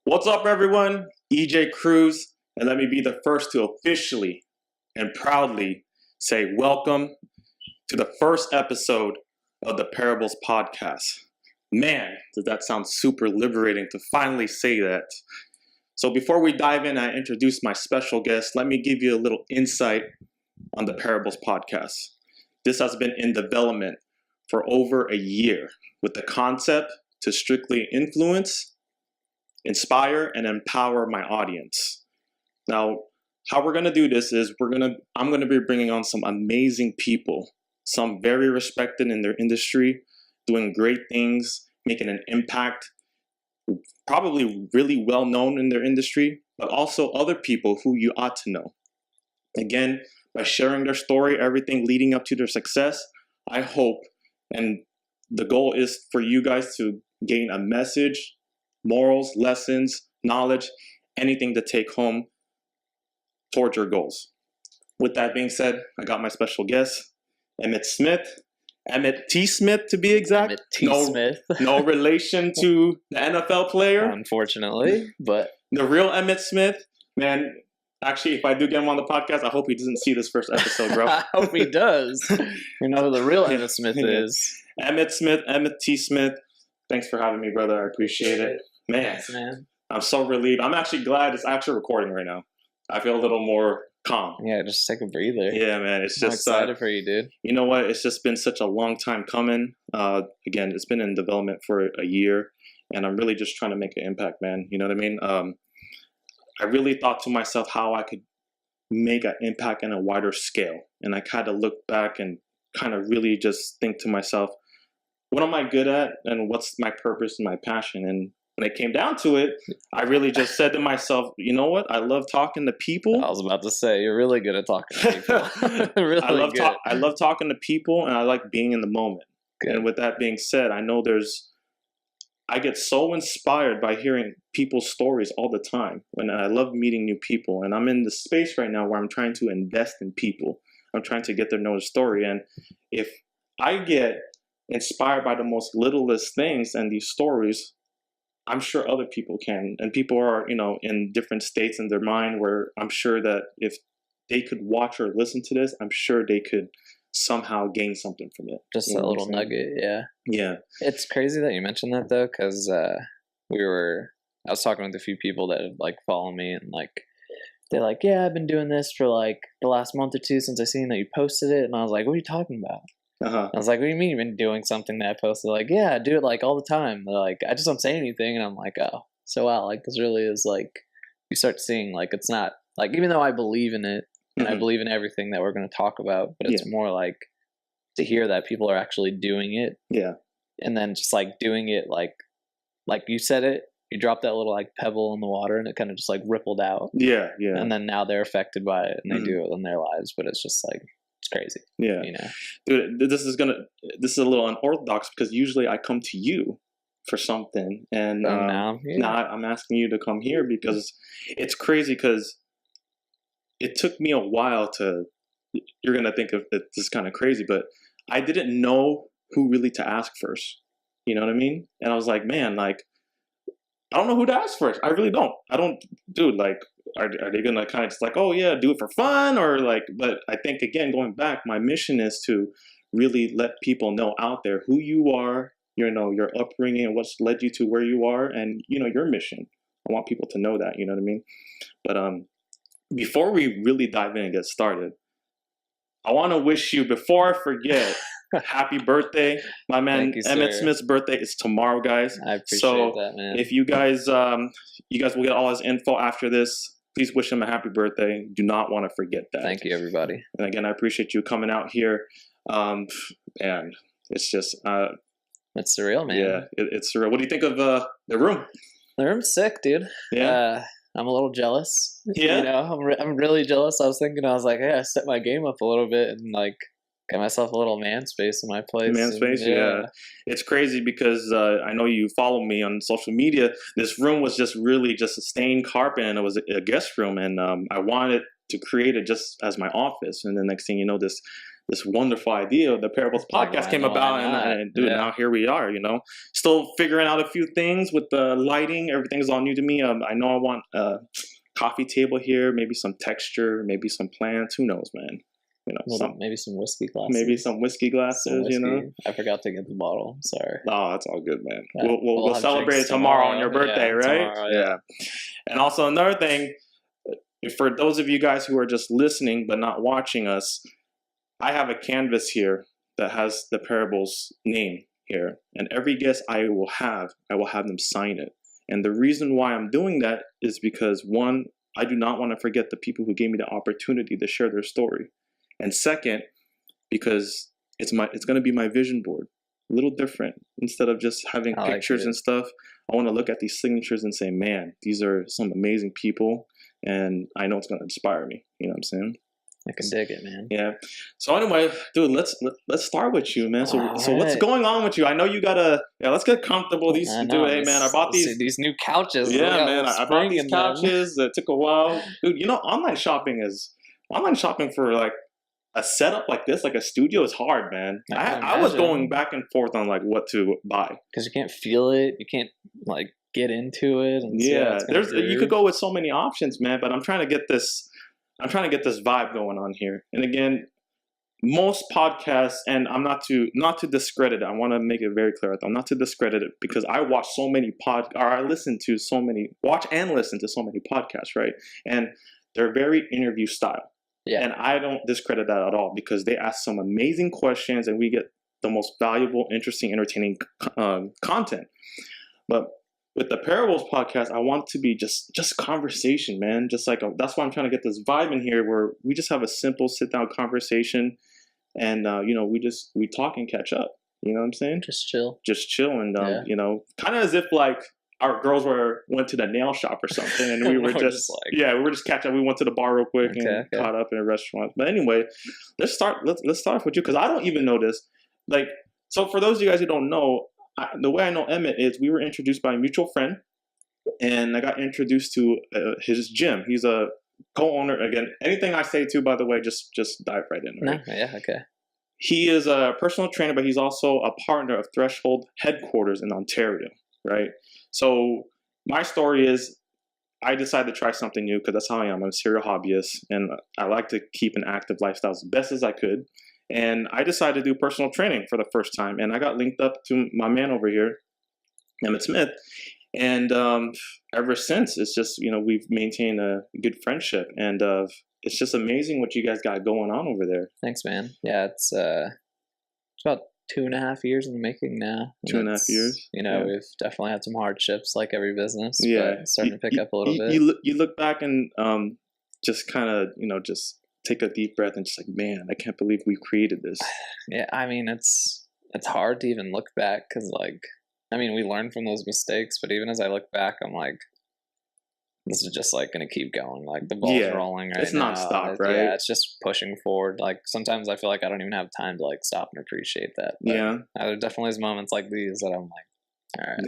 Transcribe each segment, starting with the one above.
What's up, everyone? Ejay Cruz, and let me be the first to officially and proudly say welcome to the first episode of the Parables podcast. Man, does that sound super liberating to finally say that. So before we dive in, I introduce my special guest. Let me give you a little insight on the Parables podcast. This has been in development for over a year with the concept to strictly influence, inspire, and empower my audience. Now, how we're going to do this is I'm going to be bringing on some amazing people, some very respected in their industry, doing great things, making an impact, probably really well known in their industry, but also other people who you ought to know. Again, by sharing their story, everything leading up to their success, I hope, and the goal is for you guys to gain a message, morals, lessons, knowledge, anything to take home towards your goals. With that being said, I got my special guest, Emmett Smith, Emmett T. Smith to be exact. Emmett T. Smith. No relation to the NFL player. Unfortunately, but the real Emmett Smith, man. Actually, if I do get him on the podcast, I hope he doesn't see this first episode, bro. I hope he does. You know who the real Emmett Smith is. Emmett Smith, Emmett T. Smith. Thanks for having me, brother. I appreciate it. Man, yes, man. I'm so relieved. I'm actually glad it's actually recording right now. I feel a little more calm. Yeah, just take a breather. Yeah, man. It's I'm just excited for you, dude. You know what? It's just been such a long time coming. Again, it's been in development for a year, and I'm really just trying to make an impact, man. You know what I mean? I really thought to myself how I could make an impact on a wider scale. And I kind of look back and kind of really just think to myself, what am I good at and what's my purpose and my passion? And when it came down to it, I really just said to myself, you know what? I love talking to people. I was about to say, you're really good at talking to people. Really I love talking to people, and I like being in the moment. Good. And with that being said, I know I get so inspired by hearing people's stories all the time. And I love meeting new people. And I'm in the space right now where I'm trying to invest in people. I'm trying to get them to know the story. And if I get inspired by the most littlest things and these stories, I'm sure other people can. And people are, in different states in their mind where I'm sure that if they could watch or listen to this, I'm sure they could somehow gain something from it. Just a little nugget, yeah. Yeah. It's crazy that you mentioned that, though, because I was talking with a few people that follow me, and they're like, yeah, I've been doing this for the last month or two since I seen that you posted it. And I was like, what are you talking about? I was like, what do you mean you've been doing something that I posted? Like, yeah, I do it all the time. They're like, I just don't say anything. And I'm like, oh, so wow, this really is you start seeing it's not even though I believe in it and I believe in everything that we're going to talk about, but it's more to hear that people are actually doing it. Yeah. And then just doing it like you said it, you drop that little pebble in the water and it kind of just rippled out. Yeah, yeah. And then now they're affected by it and they do it in their lives, but it's just it's crazy. Yeah. Dude, this is a little unorthodox because usually I come to you for something, and now I'm asking you to come here because it's crazy because it took me a while you're going to think of it, this is kind of crazy, but I didn't know who really to ask first. You know what I mean? And I was like, man, I don't know who to ask first. I really don't. Dude, are they going to kind of just oh yeah, do it for fun or but I think again, going back, my mission is to really let people know out there who you are, your upbringing and what's led you to where you are and, your mission. I want people to know that, you know what I mean? But, before we really dive in and get started, I want to wish you, before I forget, happy birthday. My man, Emmett Smith's birthday is tomorrow, guys. I appreciate that, man. If you guys will get all his info after this, please wish him a happy birthday. Do not want to forget that. Thank you, everybody. And again, I appreciate you coming out here. And it's just... it's surreal, man. Yeah, it's surreal. What do you think of the room? The room's sick, dude. Yeah. I'm a little jealous. Yeah. I'm really jealous. I was like, hey, I set my game up a little bit and got myself a little man space in my place. Man space, yeah. It's crazy because I know you follow me on social media. This room was just really just a stained carpet, and it was a guest room, and I wanted to create it just as my office. And the next thing you know, this this wonderful idea of the Parables Like, podcast why came not? about, and dude, Yeah. now here we are. Still figuring out a few things with the lighting. Everything's all new to me. I know I want a coffee table here, maybe some texture, maybe some plants. Who knows, man? Maybe some whiskey glasses. Maybe some whiskey glasses. Some whiskey. I forgot to get the bottle. Sorry. Oh, that's all good, man. Yeah. We'll have celebrate drinks tomorrow on your birthday, Yeah, right? tomorrow, Yeah. And also another thing, for those of you guys who are just listening but not watching us, I have a canvas here that has the Parables name here, and every guest I will have them sign it. And the reason why I'm doing that is because, one, I do not want to forget the people who gave me the opportunity to share their story, and second, because it's going to be my vision board. A little different. Instead of just having pictures and stuff, I want to look at these signatures and say, man, these are some amazing people, and I know it's going to inspire me. You know what I'm saying? I can dig it, man. Yeah. So anyway, dude, let's start with you, man. So what's going on with you? I know you gotta. Yeah, let's get comfortable. Hey, man, I bought these new couches. Yeah, man, I bought these couches. It took a while, dude. Online shopping for like a setup like this, like a studio, is hard, man. I was going back and forth on like what to buy because you can't feel it. You can't like get into it. And you could go with so many options, man. But I'm trying to get this vibe going on here. And again, most podcasts, and I'm not to discredit it. I want to make it very clear. I'm not to discredit it because I watch so many watch and listen to so many podcasts, right? And they're very interview style. Yeah. And I don't discredit that at all because they ask some amazing questions and we get the most valuable, interesting, entertaining content. But with the Parables podcast, I want it to be just conversation, man. Just like that's why I'm trying to get this vibe in here where we just have a simple sit down conversation, and we talk and catch up. You know what I'm saying? Just chill, and kind of as if like our girls went to the nail shop or something, and we were we were just catching up. We went to the bar real quick and caught up in a restaurant. But anyway, let's start with you because I don't even know this. Like, so for those of you guys who don't know. The way I know Emmett is we were introduced by a mutual friend, and I got introduced to his gym. He's a co-owner. Again, anything I say to, by the way, just dive right in. Right? No, yeah, okay. He is a personal trainer, but he's also a partner of Threshold headquarters in Ontario, right? So my story is I decided to try something new because that's how I am. I'm a serial hobbyist, and I like to keep an active lifestyle as best as I could. And I decided to do personal training for the first time. And I got linked up to my man over here, Emmett Smith. And ever since, it's just, we've maintained a good friendship. And it's just amazing what you guys got going on over there. Thanks, man. Yeah, it's about 2.5 years in the making now. 2.5 years? We've definitely had some hardships like every business. Yeah. But starting to pick up a little bit. You look back and just kind of, just take a deep breath and just like, man, I can't believe we created this. Yeah, I mean, it's hard to even look back because, like, we learn from those mistakes, but even as I look back, I'm like, this is just like going to keep going. Like the ball's rolling right now. It's nonstop, right? Yeah, it's just pushing forward. Like sometimes I feel like I don't even have time to like stop and appreciate that. But there definitely is moments like these that I'm like, all right,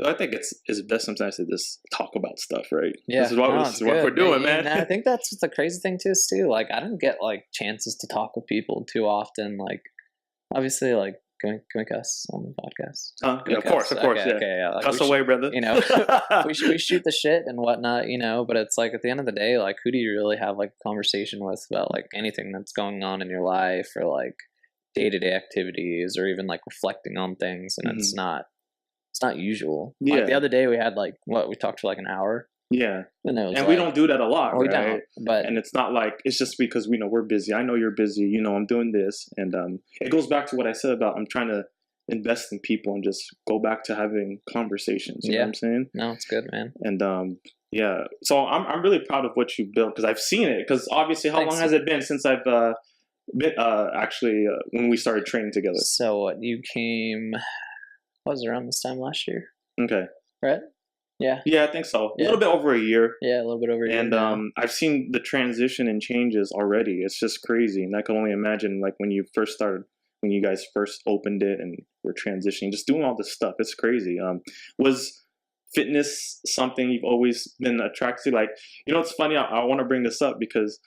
I think it's best sometimes to just talk about stuff, right? Yeah, this is what we're doing, man. I think that's the crazy thing too. Like I don't get like chances to talk with people too often. Like obviously, like can we cuss on the podcast? Of course, okay, yeah. Like, cuss away, brother. We shoot the shit and whatnot, but it's like at the end of the day, like who do you really have like a conversation with about like anything that's going on in your life or like day-to-day activities or even like reflecting on things, and it's not usual. Yeah. Like the other day we had like we talked for like an hour. Yeah. And we don't do that a lot, we right? But and it's not like it's just because we're busy. I know you're busy, I'm doing this. And it goes back to what I said about I'm trying to invest in people and just go back to having conversations. You know what I'm saying? No, it's good, man. And so I'm really proud of what you built because I've seen it. Because obviously, how long has it been since I've been when we started training together? So you came. Was around this time last year. Okay. Right? Yeah. Yeah, I think so. Yeah. A little bit over a year. Yeah, a little bit over a year. And I've seen the transition and changes already. It's just crazy. And I can only imagine like when you guys first opened it and were transitioning, just doing all this stuff. It's crazy. Was fitness something you've always been attracted to? Like, it's funny. I want to bring this up because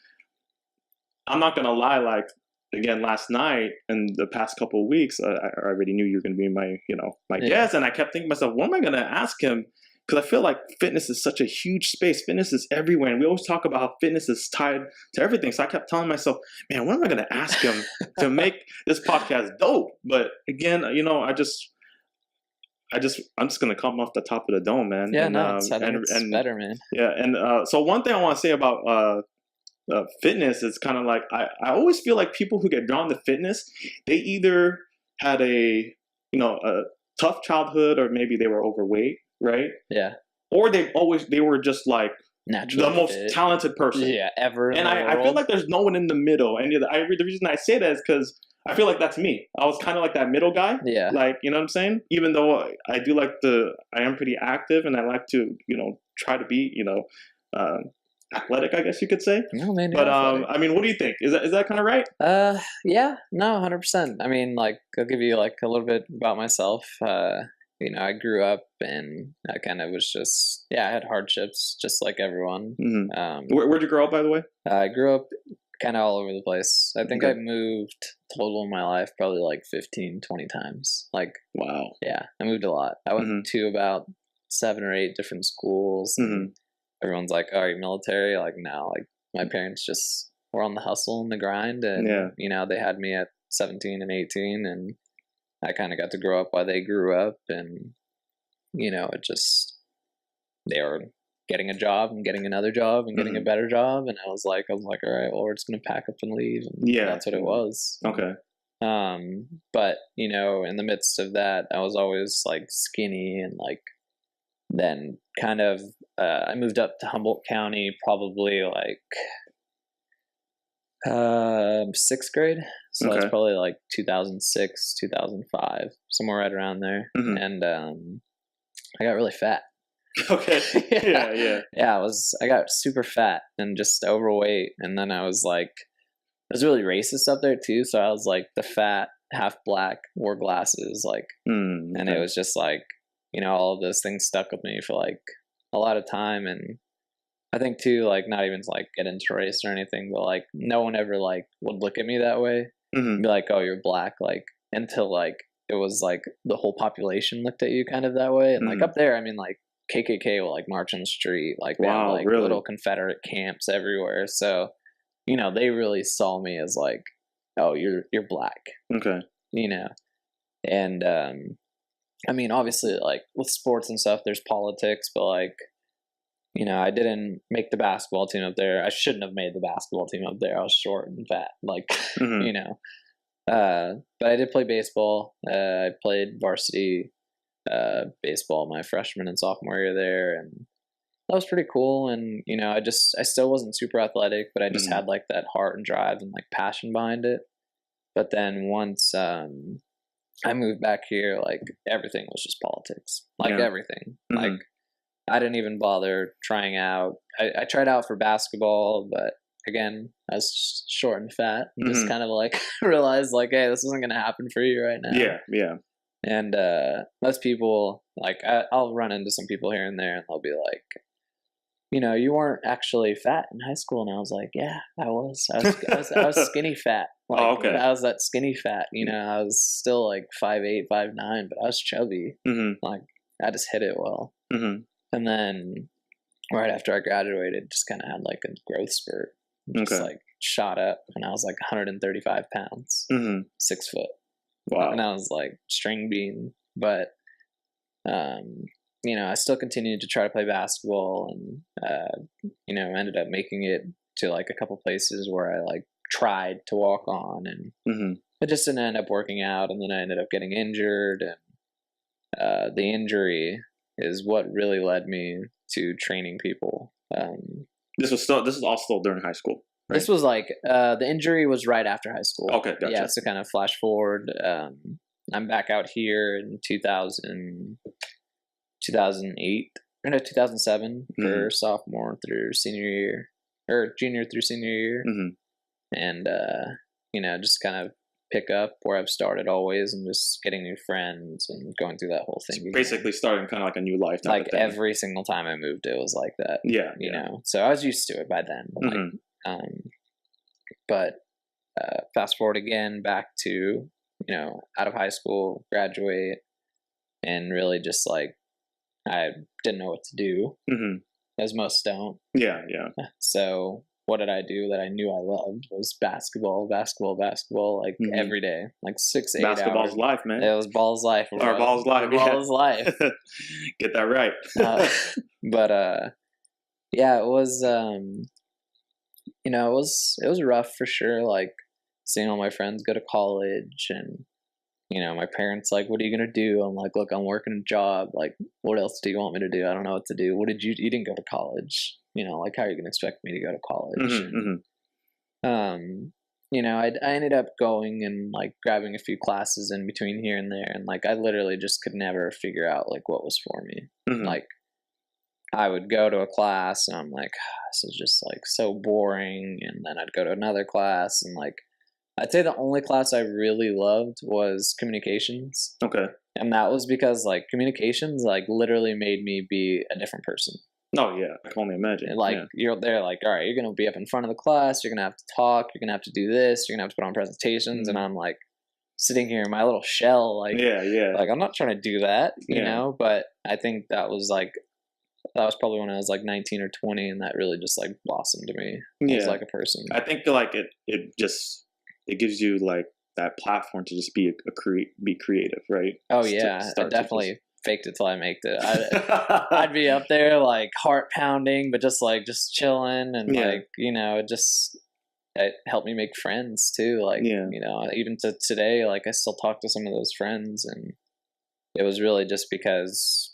I'm not going to lie. Like, again last night and the past couple of weeks, I already knew you were going to be my guest, and I kept thinking to myself, what am I going to ask him? Because I feel like fitness is such a huge space. Fitness is everywhere, and we always talk about how fitness is tied to everything. So I kept telling myself, man, what am I going to ask him to make this podcast dope? But again, I'm just gonna come off the top of the dome, man. Yeah, and, no, it's better, man. Yeah, and so one thing I want to say about fitness is kind of like I always feel like people who get drawn to fitness, they either had a tough childhood, or maybe they were overweight, right? Yeah. Or they were just like naturally the most talented person, ever. And I feel like there's no one in the middle. And the reason I say that is because I feel like that's me. I was kind of like that middle guy. Yeah. Like, you know what I'm saying? Even though I am pretty active, and I like to, try to be, athletic, I guess you could say. No, man. But I mean, what do you think? Is that kind of right? Yeah, no, 100%. I mean, like, I'll give you like a little bit about myself. I grew up, and I kind of was just, I had hardships just like everyone. Mm-hmm. Where'd you grow up, by the way? I grew up kind of all over the place. I think I moved total in my life probably like 15, 20 times. Like, wow. Yeah, I moved a lot. I went to about 7 or 8 different schools. Everyone's like, oh, are you military? Like, no, like my parents just were on the hustle and the grind, and they had me at 17 and 18, and I kind of got to grow up while they grew up, and they were getting a job and getting another job and getting a better job, and I was like, all right, well, we're just gonna pack up and leave, and that's what it was. Okay. But in the midst of that, I was always like skinny, and like then kind of I moved up to Humboldt County probably like 6th grade, so that's probably like 2006, 2005, somewhere right around there, and I got really fat. Okay. Yeah. I got super fat and just overweight, and then I was like, it was really racist up there too. So I was like the fat, half black, wore glasses, like, and it was just like, all of those things stuck with me for like a lot of time. And I think too, like, not even to like get into race or anything, but like no one ever like would look at me that way, be like, oh, you're black, like, until like it was like the whole population looked at you kind of that way. And like up there, I mean, like KKK will like march on the street, like they have like little Confederate camps everywhere. So, they really saw me as like, oh, you're black. Okay. And I mean, obviously, like with sports and stuff, there's politics, but like, I didn't make the basketball team up there. I shouldn't have made the basketball team up there. I was short and fat, like, but I did play baseball. I played varsity baseball my freshman and sophomore year there, and that was pretty cool. And I still wasn't super athletic, but I just had like that heart and drive and like passion behind it. But then once I moved back here, like everything was just politics, like everything. Like I didn't even bother trying out. I tried out for basketball, but again, I was just short and fat, and just kind of like realized like, hey, this isn't gonna happen for you right now. Yeah. And most people, like, I'll run into some people here and there, and they'll be like, you weren't actually fat in high school. And I was like, yeah, I was. I was skinny fat. Like, I was that skinny fat. I was still like 5'8", 5'9", but I was chubby. Like, I just hit it well. And then right after I graduated, just kind of had like a growth spurt. Just like shot up, and I was like 135 pounds, 6 foot. Wow. And I was like string bean, but I still continued to try to play basketball, and ended up making it to like a couple places where I like tried to walk on, and it just didn't end up working out. And then I ended up getting injured, and the injury is what really led me to training people. This is all still during high school. Right? This was like the injury was right after high school. Okay, gotcha. Yeah, so kind of flash forward. I'm back out here in 2007 for sophomore through senior year, or junior through senior year, and just kind of pick up where I've started always, and just getting new friends and going through that whole thing. Basically starting kind of like a new life. Like every single time I moved, it was like that. Yeah. So I was used to it by then. Like, but fast forward again back to, out of high school, graduate, and really just like, I didn't know what to do, as most don't. Yeah. So what did I do that I knew I loved was basketball, like every day, like 6, 8 hours. Basketball's life, man. It was ball's life. Or ball's life. Ball's life. Get that right. But yeah, it was, it was rough for sure. Like seeing all my friends go to college and, my parents like, what are you going to do? I'm like, look, I'm working a job. Like, what else do you want me to do? I don't know what to do. You didn't go to college, like, how are you going to expect me to go to college? I ended up going and like grabbing a few classes in between here and there. And like, I literally just could never figure out like what was for me. Like I would go to a class and I'm like, this is just like so boring. And then I'd go to another class and like, I'd say the only class I really loved was communications. Okay. And that was because like communications like literally made me be a different person. Oh yeah, I can only imagine. And, like you're there, like, all right, you're gonna be up in front of the class, you're gonna have to talk, you're gonna have to do this, you're gonna have to put on presentations, and I'm like sitting here in my little shell, like like I'm not trying to do that, you know. But I think that was probably when I was like 19 or 20, and that really just like blossomed me as like a person. I think like it gives you like that platform to just be be creative, right? Oh yeah, I definitely faked it till I made it. I'd be up there like heart pounding, but just chilling and like, it helped me make friends too. Like, even to today, like I still talk to some of those friends, and it was really just because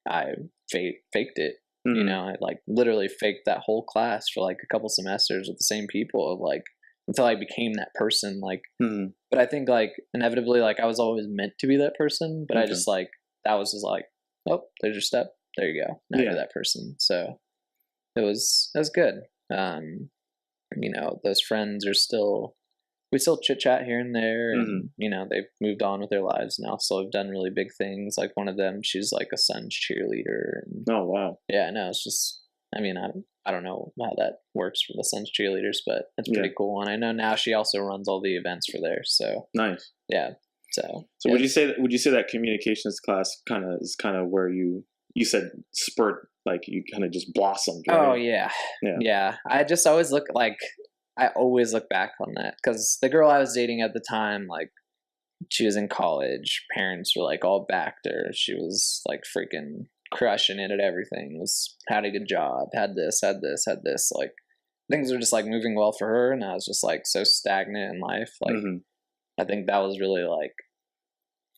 I faked it. I like literally faked that whole class for like a couple semesters with the same people, like until I became that person. Like, but I think like inevitably, like I was always meant to be that person, but I just like, that was just like, oh, there's your step. There you go. Now you're that person. So it was good. Those friends are we still chit chat here and there, and they've moved on with their lives now, so have done really big things. Like one of them, she's like a Suns cheerleader. And, oh wow. Yeah, no, it's just, I mean, I don't know how that works for the Suns cheerleaders, but it's pretty cool. And I know now she also runs all the events for there. So nice. Yeah. So would you say that communications class is where you said spurt, like you kind of just blossomed, right? Oh yeah. I just always look back on that, because the girl I was dating at the time, like she was in college, parents were like all backed her, she was like freaking crushing it at everything, had a good job, had this, like things were just like moving well for her, and I was just like so stagnant in life. Like I think that was really like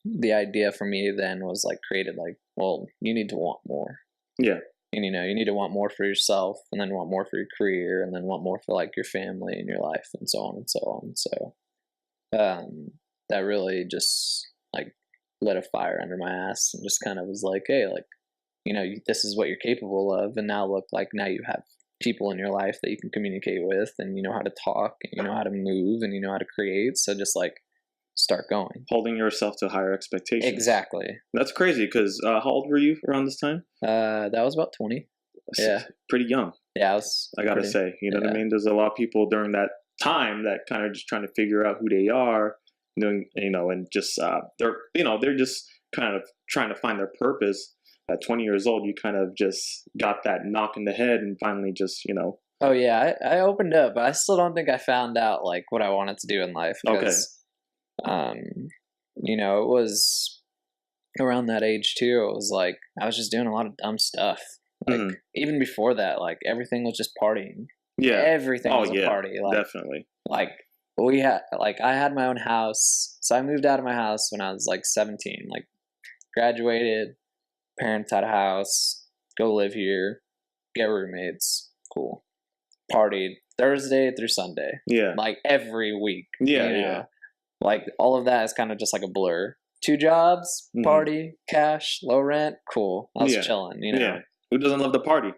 the idea for me then, was like created like, well, you need to want more. Yeah. And you need to want more for yourself, and then want more for your career, and then want more for like your family and your life, and so on and so on. So that really just like lit a fire under my ass, and just kind of was like, hey, like, this is what you're capable of, and now now you have people in your life that you can communicate with, and you know how to talk, and you know how to move, and you know how to create. So just like start going, holding yourself to higher expectations. Exactly. That's crazy, because how old were you around this time? That was about 20. Yeah, pretty young. Yeah, I gotta say, you know what I mean? There's a lot of people during that time that kind of just trying to figure out who they are, and just they're just kind of trying to find their purpose. At 20 years old, you kind of just got that knock in the head, and finally just Oh yeah, I opened up, but I still don't think I found out like what I wanted to do in life. Because, it was around that age too. It was like I was just doing a lot of dumb stuff. Like even before that, like everything was just partying. Yeah, everything was a party. Like, definitely. Like I had my own house, so I moved out of my house when I was like 17. Like graduated, parents had a house, go live here, get roommates, cool. Partied Thursday through Sunday. Yeah, like every week. Yeah. Like all of that is kind of just like a blur. 2 jobs, party, cash, low rent, cool. I was chilling, Yeah. Who doesn't love the party?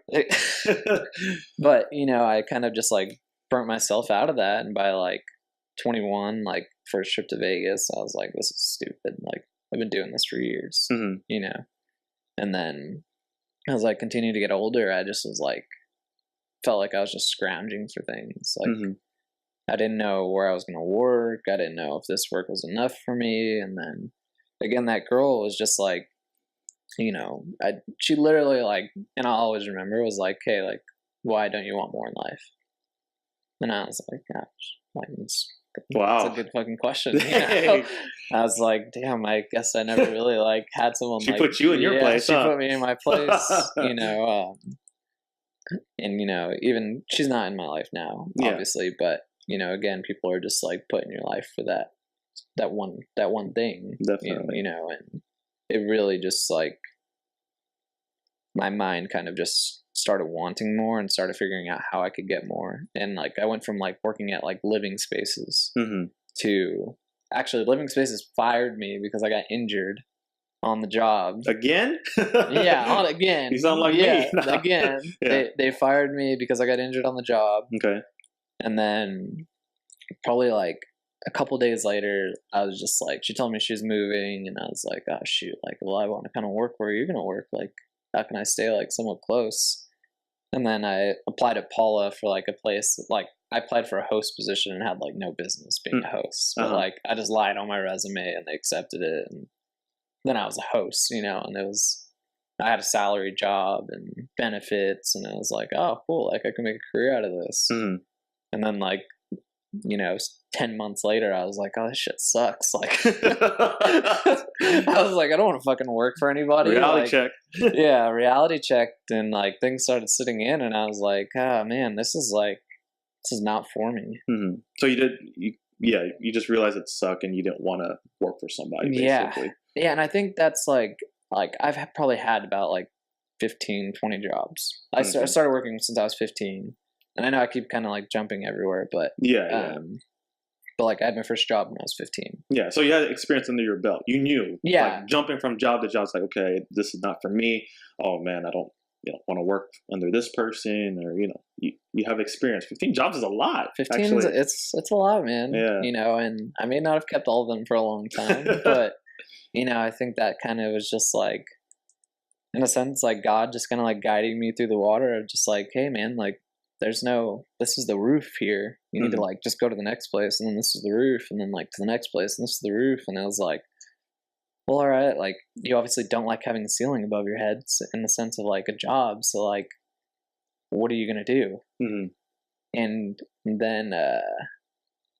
But, I kind of just like burnt myself out of that. And by like 21, like first trip to Vegas, I was like, this is stupid. Like I've been doing this for years, And then as I continued to get older, I just was like, felt like I was just scrounging for things. Like I didn't know where I was going to work. I didn't know if this work was enough for me. And then again, that girl was just like, you know, she literally like, and I'll always remember, was like, hey, like, why don't you want more in life? And I was like, gosh, like, Wow. that's a good fucking question. You know? I was like, damn, I guess I never really like had someone She like, put you in your place, she huh? put me in my place, you know, and, you know, even she's not in my life now, obviously, but, you know, again, people are just like put in your life for that one thing. Definitely. You know, and it really just like, my mind kind of just started wanting more and started figuring out how I could get more. And like, I went from like working at like Living Spaces to actually Living Spaces fired me because I got injured on the job. Again? Again. You sound like me. No. Again. They fired me because I got injured on the job. Okay. And then probably like a couple days later, I was just like, she told me she was moving, and I was like, oh shoot, like, well, I want to kind of work where you're gonna work. Like, how can I stay like somewhat close? And then I applied at Paula for like a place, like I applied for a host position and had like no business being a host, but like I just lied on my resume and they accepted it, and then I was a host, you know, and I had a salary job and benefits, and I was like, oh cool, like I can make a career out of this. And then like, you know, 10 months later, I was like, oh, this shit sucks. Like, I was like, I don't want to fucking work for anybody. Reality check. Yeah, reality checked, and like things started sitting in, and I was like, oh man, this is not for me. So you just realized it sucked and you didn't want to work for somebody, basically. Yeah, and I think that's like I've probably had about like 15, 20 jobs. I started working since I was 15. And I know I keep kind of like jumping everywhere, but but like I had my first job when I was 15. Yeah, so you had experience under your belt. You knew. Yeah. Like jumping from job to job, it's like, okay, this is not for me. Oh man, I don't want to work under this person, or you have experience. 15 jobs is a lot. 15 actually. It's a lot, man. Yeah. You know, and I may not have kept all of them for a long time, but you know, I think that kind of was just like, in a sense, like God just kind of like guiding me through the water of just like, hey man, like, this is the roof here. You need to like just go to the next place, and then this is the roof, and then like to the next place, and this is the roof. And I was like, well, all right, like you obviously don't like having a ceiling above your head in the sense of like a job. So like, what are you gonna do? And then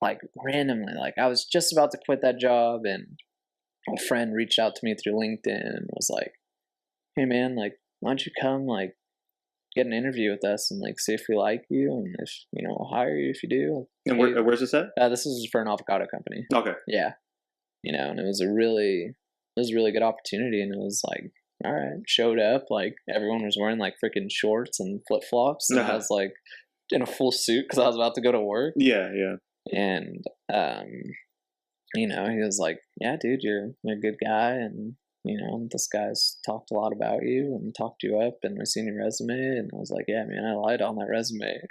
like randomly, like I was just about to quit that job, and a friend reached out to me through LinkedIn and was like, hey man, like why don't you come like get an interview with us and like see if we like you, and if we'll hire you if you do. And where's this at? This is for an avocado company. Okay. Yeah. And it was a really good opportunity, and it was like, all right, showed up, like everyone was wearing like freaking shorts and flip flops, and I was like in a full suit because I was about to go to work. Yeah. And he was like, yeah, dude, you're a good guy, and this guy's talked a lot about you and talked you up, and I seen your resume, and I was like, yeah, man, I lied on that resume.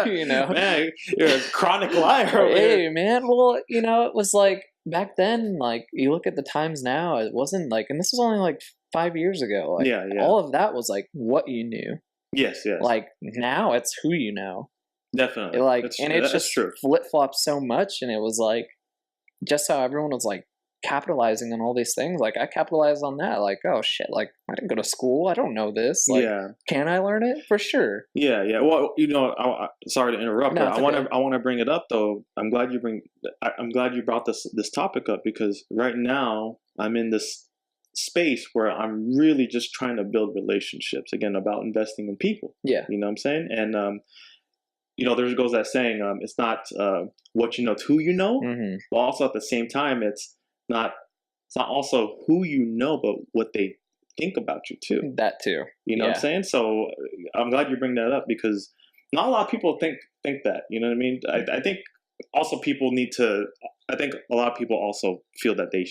Man, you're a chronic liar. Hey, man, well, it was like back then, like you look at the times now, it wasn't like, and this was only like 5 years ago. Like, all of that was like what you knew. Yes. Like now, it's who you know. Definitely. Like, it's just flip flopped so much, and it was like just how everyone was like capitalizing on all these things. Like I capitalized on that. Like, oh shit, like I didn't go to school, I don't know this. Like, can I learn it? For sure. Yeah. Well, sorry to interrupt, but I want to bring it up though. I'm glad you brought this topic up, because right now I'm in this space where I'm really just trying to build relationships again, about investing in people. Yeah. You know what I'm saying? And there goes that saying, it's not what you know, it's who you know. But also at the same time, it's not also who you know, but what they think about you too. That too. You know what I'm saying? So I'm glad you bring that up, because not a lot of people think that. You know what I mean? I think also people need to. I think a lot of people also feel that they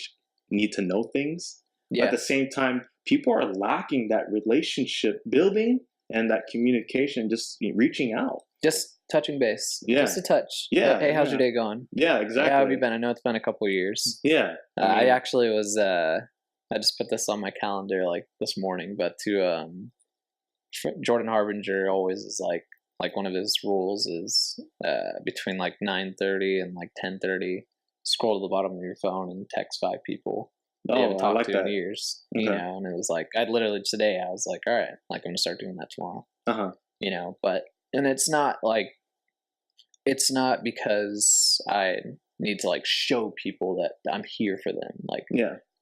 need to know things. Yeah. At the same time, people are lacking that relationship building and that communication, just reaching out. Just touching base. Yeah. Just a touch. Yeah. Like, hey, how's your day going? Yeah, exactly. How have you been? I know it's been a couple of years. Yeah. I actually was, I just put this on my calendar like this morning, but to Jordan Harbinger always is like like one of his rules is between like 9:30 and like 10:30, scroll to the bottom of your phone and text 5 people that you haven't I talked like to that. in years. You know, and it was like I literally today I was like, all right, like I'm gonna start doing that tomorrow. You know, but and it's not because I need to like show people that I'm here for them. Like,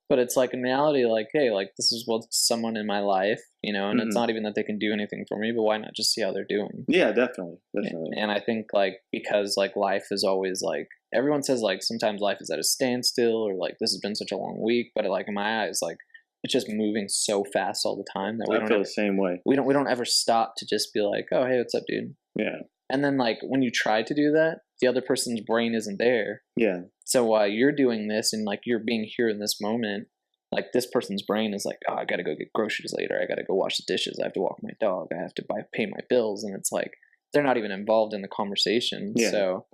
but it's like in reality, like, hey, like this is what's someone in my life, you know, and it's not even that they can do anything for me, but why not just see how they're doing? Yeah, definitely. And I think like because like life is always like everyone says like sometimes life is at a standstill or like this has been such a long week, but like in my eyes, like it's just moving so fast all the time that we don't feel the same way. We don't ever stop to just be like, oh hey, what's up, dude? Yeah. And then like when you try to do that, the other person's brain isn't there. Yeah. So while you're doing this and like you're being here in this moment, like this person's brain is like, oh, I gotta go get groceries later. I gotta go wash the dishes. I have to walk my dog. I have to pay my bills. And it's like they're not even involved in the conversation. Yeah. So,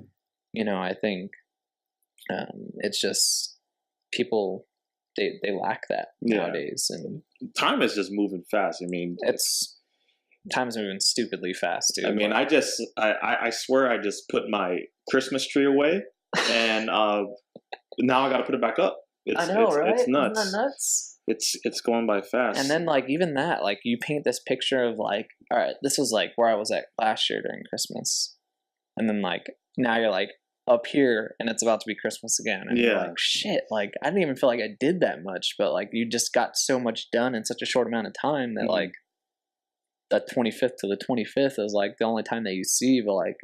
you know, I think it's just people they lack that nowadays. And time is just moving fast. I mean, time's moving stupidly fast, dude. I mean, I swear I just put my Christmas tree away, and now I got to put it back up. I know, right? It's nuts. Isn't that nuts? It's going by fast. And then like even that, like you paint this picture of like, all right, this was like where I was at last year during Christmas, and then like now you're like up here, and it's about to be Christmas again, and you're like, shit, like I didn't even feel like I did that much, but like you just got so much done in such a short amount of time that like. That 25th to the 25th is like the only time that you see, but like,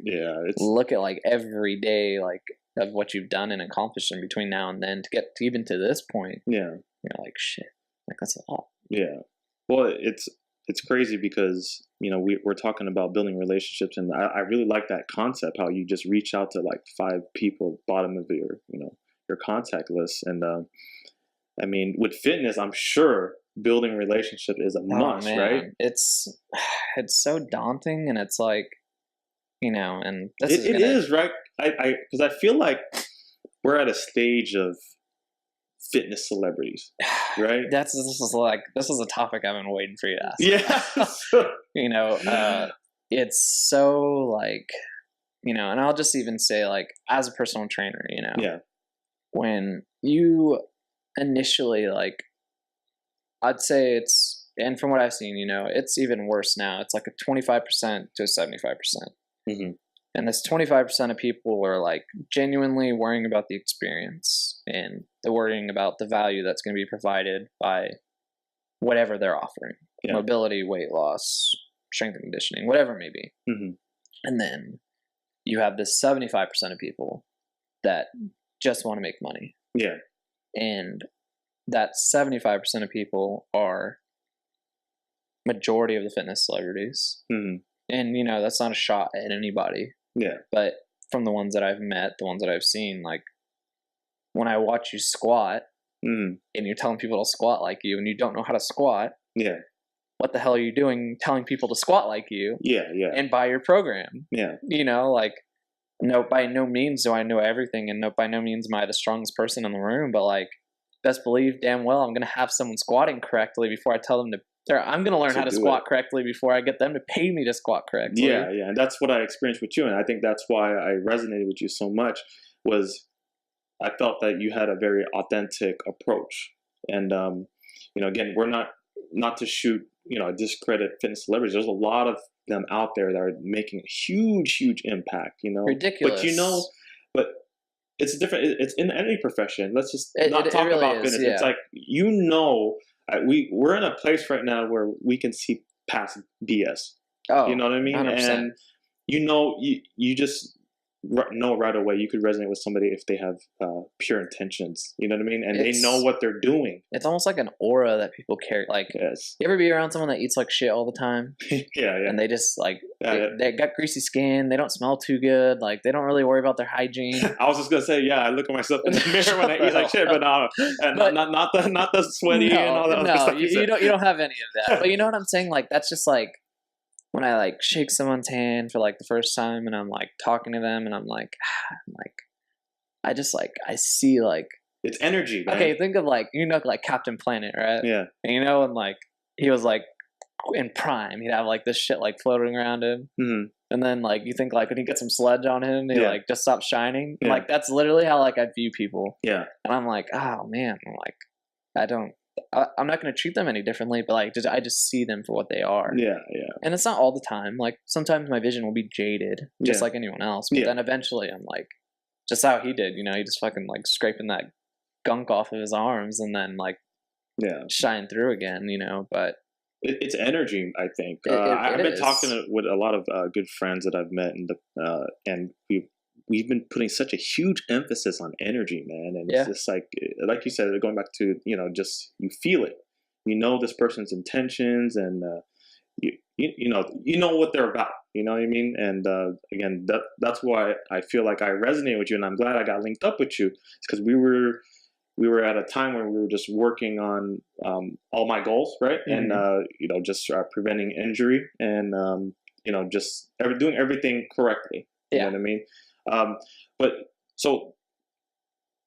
look at like every day, like of what you've done and accomplished in between now and then to get to even to this point. You're like, shit, like that's a lot. Well, it's crazy because, you know, we're talking about building relationships, and I really like that concept, how you just reach out to like 5 people, bottom of your, you know, your contact list. And, I mean, with fitness, I'm sure building a relationship is a must, right? It's so daunting, and it's like, you know, and this it is right. Because I feel like we're at a stage of fitness celebrities, right? This is a topic I've been waiting for you to ask. Yeah. You know, it's so like, you know, and I'll just even say like as a personal trainer, you know, when you initially like. I'd say it's, and from what I've seen, you know, it's even worse now. It's like a 25% to a 75%. And this 25% of people are like genuinely worrying about the experience, and they're worrying about the value that's going to be provided by whatever they're offering. Mobility, weight loss, strength and conditioning, whatever it may be. And then you have this 75% of people that just want to make money. And that 75% of people are majority of the fitness celebrities. And, you know, that's not a shot at anybody. But from the ones that I've met, the ones that I've seen, like when I watch you squat and you're telling people to squat like you and you don't know how to squat. What the hell are you doing telling people to squat like you? And buy your program. You know, like, no, by no means do I know everything, and no, by no means am I the strongest person in the room, but like, best believe damn well I'm going to have someone squatting correctly before I tell them to, or I'm going to learn how to squat correctly before I get them to pay me to squat correctly. And that's what I experienced with you, and I think that's why I resonated with you so much, was I felt that you had a very authentic approach. And you know, again, we're not to shoot, you know, discredit fitness celebrities. There's a lot of them out there that are making a huge impact, you know. Ridiculous. But you know, it's different. It's in any profession. Let's just not talk really about fitness. It's like, you know, we're in a place right now where we can see past BS. You know what I mean? 100%. And you know, you just know right away. You could resonate with somebody if they have pure intentions. You know what I mean? And they know what they're doing. It's almost like an aura that people carry. Like, you ever be around someone that eats like shit all the time? And they just like they got greasy skin. They don't smell too good. Like, they don't really worry about their hygiene. I was just gonna say, I look at myself in the mirror when I eat like shit, but not the sweaty and all that. No, you don't have any of that. But you know what I'm saying? Like, that's just like, when I like shake someone's hand for like the first time and I'm like talking to them and I'm like, I just like, I see like, it's energy, man. Okay, think of like, you know, like Captain Planet, right? And you know, and like, he was like in prime. He'd have like this shit like floating around him. Mm-hmm. And then like you think like when he gets some sludge on him, he like just stops shining. Yeah. Like that's literally how like I view people. Yeah. And I'm like, oh man, I'm not going to treat them any differently, but like I just see them for what they are. Yeah. Yeah. And it's not all the time. Like sometimes my vision will be jaded, just like anyone else. But then eventually I'm like, just how he did, you know, he just fucking like scraping that gunk off of his arms and then like shine through again, you know. But it's energy, I think. I've been talking with a lot of good friends that I've met, and we've been putting such a huge emphasis on energy, man. And it's just like you said, going back to, you know, just you feel it. You know this person's intentions, and you know what they're about. You know what I mean? And again, that's why I feel like I resonate with you, and I'm glad I got linked up with you. It's because we were at a time when we were just working on all my goals, right? Mm-hmm. And you know, just preventing injury, and you know, just doing everything correctly. You know what I mean? But so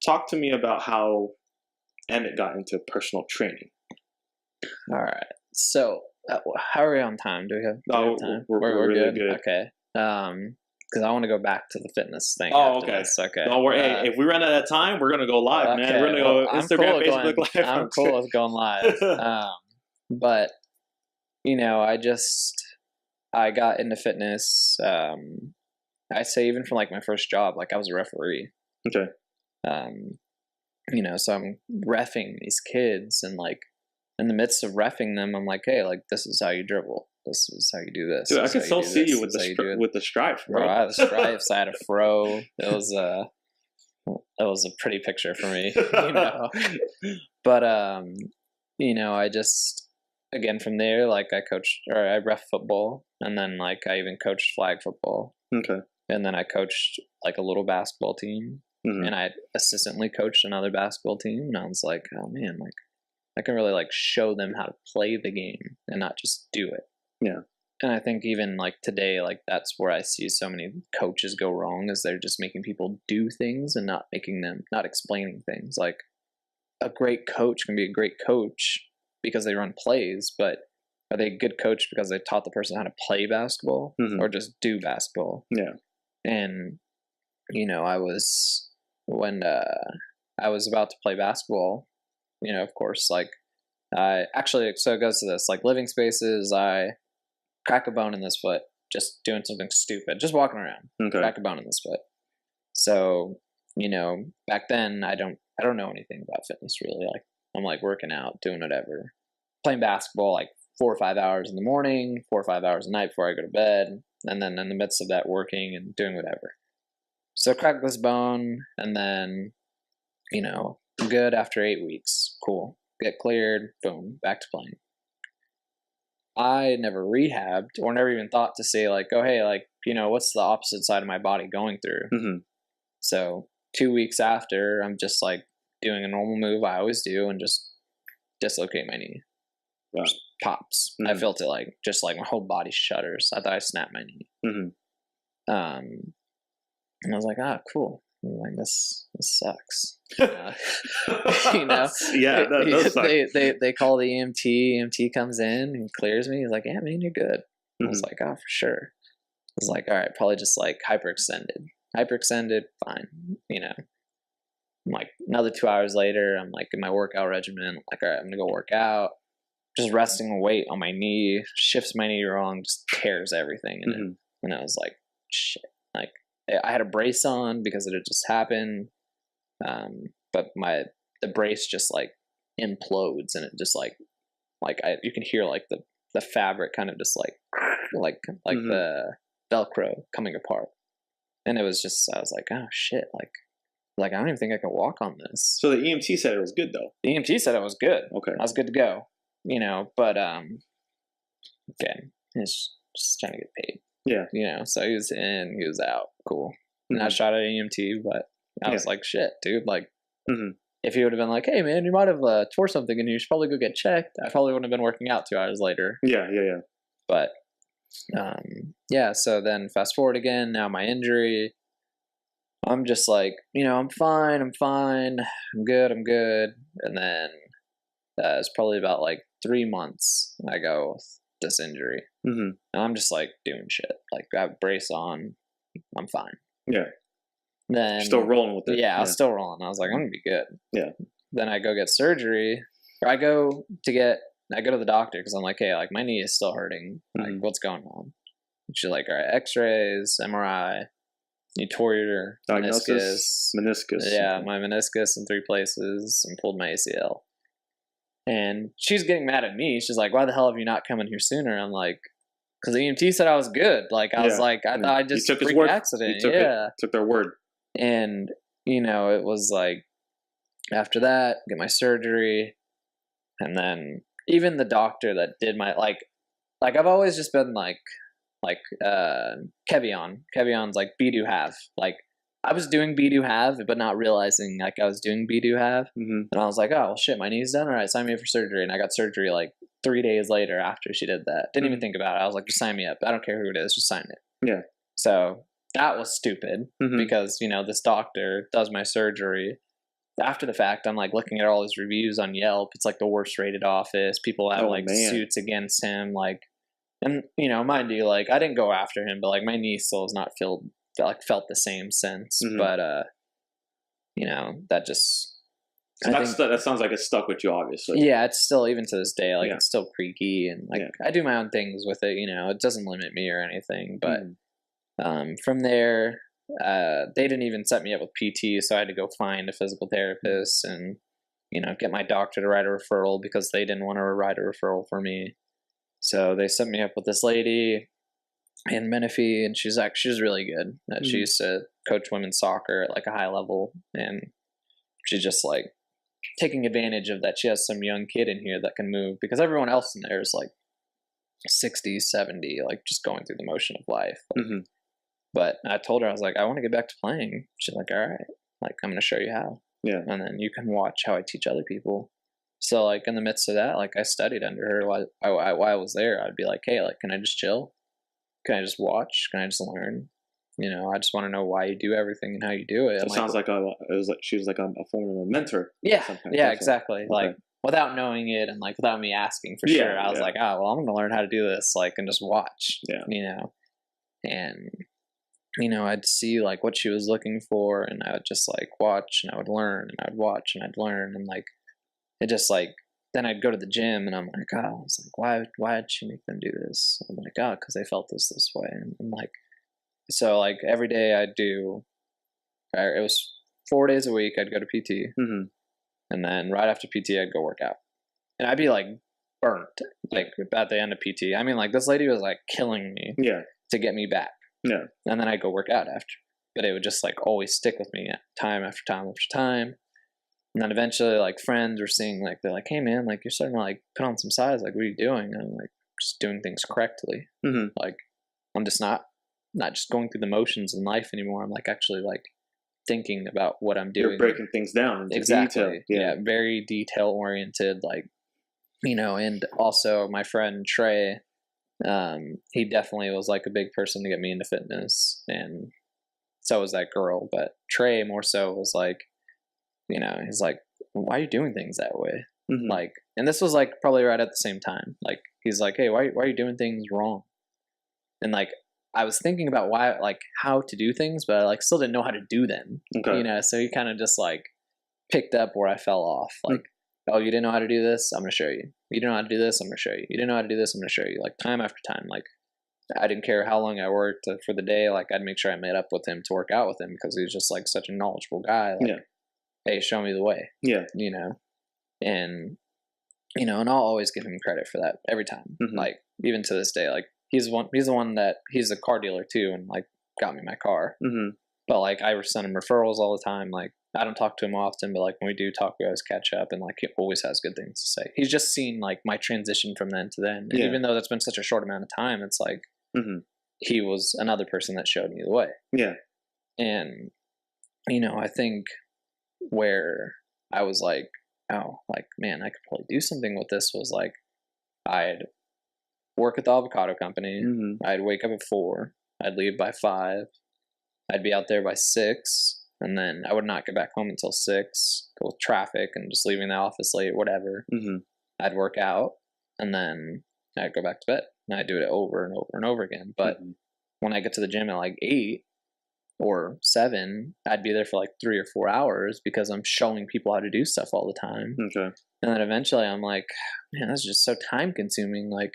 talk to me about how Emmett got into personal training. All right. So how are we on time? Do we have time? We're really good. Okay. Because I want to go back to the fitness thing. Oh, okay. Okay. No, hey, if we run out of time, we're gonna go live, man. We're gonna go Instagram, Facebook Live. I'm cool with going live. But you know, I got into fitness. I say even from like my first job, like I was a referee. Okay. You know, so I'm reffing these kids, and like in the midst of reffing them, I'm like, hey, like this is how you dribble. This is how you do this. Dude, I can still see you with the stripes, bro. I had the stripes. I had a fro. It was a pretty picture for me, you know. But you know, I just again from there, like I ref football, and then like I even coached flag football. Okay. And then I coached like a little basketball team, and I assistantly coached another basketball team. And I was like, oh man, like I can really like show them how to play the game and not just do it. Yeah. And I think even like today, like that's where I see so many coaches go wrong, is they're just making people do things and not explaining things. Like a great coach can be a great coach because they run plays, but are they a good coach because they taught the person how to play basketball or just do basketball? Yeah. And, you know, when I was about to play basketball, you know, of course, like so it goes to this, like living spaces, I crack a bone in this foot, just doing something stupid, just walking around, crack a bone in this foot. So, you know, back then I don't know anything about fitness really. Like I'm like working out, doing whatever, playing basketball, like 4 or 5 hours in the morning, 4 or 5 hours a night before I go to bed. And then in the midst of that, working and doing whatever. So crack this bone, and then, you know, I'm good after 8 weeks. Cool. Get cleared. Boom. Back to playing. I never rehabbed or never even thought to say like, oh, hey, like, you know, what's the opposite side of my body going through? Mm-hmm. So 2 weeks after, I'm just like doing a normal move I always do and just dislocate my knee. Wow. Just pops. Mm-hmm. I felt it like just like my whole body shudders. I thought I snapped my knee. Mm-hmm. And I was like, cool. I'm like this sucks. You know, yeah, that does suck. They call the EMT. EMT comes in and clears me. He's like, yeah, man, you're good. I was like, oh, for sure. I was like, all right, probably just like hyperextended, fine. You know, I'm like another 2 hours later, I'm like in my workout regimen. I'm like, all right, I'm gonna go work out. Just resting a weight on my knee, shifts my knee wrong, just tears everything. And I was like, shit. Like I had a brace on because it had just happened. But the brace just like implodes, and it just you can hear like the fabric kind of just like the Velcro coming apart. And it was just, I was like, oh shit. Like I don't even think I can walk on this. So the EMT said it was good though. The EMT said it was good. Okay. I was good to go. You know, but okay, he's just trying to get paid. Yeah, you know, so he was in, he was out, cool. And I shot at EMT, but I was like, shit, dude. Like, if he would have been like, hey, man, you might have tore something, and you should probably go get checked, I probably wouldn't have been working out 2 hours later. Yeah. But yeah. So then fast forward again. Now my injury. I'm just like, you know, I'm fine. I'm good. And then it's probably about like 3 months. I go, this injury. Mm-hmm. And I'm just like doing shit. Like I have a brace on, I'm fine. Yeah. Then Still rolling with it. Yeah, I was still rolling. I was like, I'm gonna be good. Yeah. Then I go get surgery, or I go to the doctor because I'm like, hey, like my knee is still hurting. Like, what's going on? And she's like, all right, X-rays, MRI. You tore your meniscus. Yeah, my meniscus in 3 places and pulled my ACL. And she's getting mad at me. She's like, why the hell have you not come in here sooner? I'm like, because the EMT said I was good. Like, I was like, I thought I just took freaked accident. Took their word. And, it was like, after that, get my surgery. And then even the doctor that did my, like I've always just been like Kevion's like be do have. Like I was doing be do have, but not realizing like I was doing be do have. And I was like, oh well, shit, my knee's done. All right, sign me up for surgery. And I got surgery like 3 days later after she did that. Didn't even think about it. I was like, just sign me up. I don't care who it is, just sign it. Yeah. So that was stupid because this doctor does my surgery. After the fact, I'm like looking at all his reviews on Yelp. It's like the worst rated office. People have suits against him, like. And, mind you, like, I didn't go after him, but, like, my knee still has not felt the same since. But, that just... So that sounds like it stuck with you, obviously. Yeah, it's still, even to this day, like, it's still creaky. And, like, I do my own things with it, it doesn't limit me or anything. But from there, they didn't even set me up with PT, so I had to go find a physical therapist and, get my doctor to write a referral because they didn't want to write a referral for me. So they set me up with this lady in Menifee, and she's really good. She used to coach women's soccer at like a high level, and she's just like taking advantage of that she has some young kid in here that can move because everyone else in there is like 60, 70, like just going through the motion of life. But I told her, I was like, I want to get back to playing. She's like, all right, like I'm going to show you how. Yeah. And then you can watch how I teach other people. So, like, in the midst of that, like, I studied under her while I was there. I'd be like, hey, like, can I just chill? Can I just watch? Can I just learn? I just want to know why you do everything and how you do it. So it sounds like she was like a form of a mentor. Yeah, exactly. Okay. Like, without knowing it and, like, without me asking for sure, I was like, oh, well, I'm going to learn how to do this, like, and just watch, And, I'd see, like, what she was looking for, and I would just, like, watch, and I would learn, and I would watch, and I'd learn, and, like, it just like, then I'd go to the gym and I'm like, oh, I was like, why did she make them do this? I'm like, oh, because they felt this way. And I'm like, so like every day I'd do, it was 4 days a week. I'd go to PT. And then right after PT, I'd go work out. And I'd be like burnt, like at the end of PT. I mean, like this lady was like killing me to get me back. Yeah. And then I'd go work out after. But it would just like always stick with me time after time after time. And then eventually, like, friends were seeing, like, they're like, hey, man, like, you're starting to, like, put on some size. Like, what are you doing? And I'm like, just doing things correctly. Like, I'm just not just going through the motions in life anymore. I'm, like, actually, like, thinking about what I'm doing. You're breaking things down into exactly. detail. Yeah, very detail-oriented, like, and also my friend Trey, he definitely was, like, a big person to get me into fitness. And so was that girl. But Trey more so was, like, he's like, why are you doing things that way? Like, and this was like probably right at the same time. Like, he's like, hey, why are you doing things wrong? And like, I was thinking about how to do things, but I like still didn't know how to do them. Okay. So he kind of just like picked up where I fell off. Like, oh, you didn't know how to do this? I'm going to show you. You didn't know how to do this? I'm going to show you. You didn't know how to do this? I'm going to show you. Like, time after time. Like, I didn't care how long I worked for the day. Like, I'd make sure I met up with him to work out with him because he was just like such a knowledgeable guy. Like, hey, show me the way. Yeah. And, and I'll always give him credit for that every time. Like, even to this day, like, he's the one that, he's a car dealer too, and, like, got me my car. But, like, I send him referrals all the time. Like, I don't talk to him often, but, like, when we do talk, we always catch up, and, like, he always has good things to say. He's just seen, like, my transition from then to then. And even though that's been such a short amount of time, it's like, he was another person that showed me the way. Yeah. And, I think where I was like, oh, like, man, I could probably do something with this was like, I'd work at the avocado company. I'd wake up at 4. I'd leave by 5. I'd be out there by 6. And then I would not get back home until 6, go with traffic and just leaving the office late, whatever. I'd work out. And then and I'd go back to bed, and I'd do it over and over and over again. But when I get to the gym at like 8 or 7, I'd be there for like 3 or 4 hours because I'm showing people how to do stuff all the time. Okay. And then eventually I'm like, man, that's just so time consuming. Like,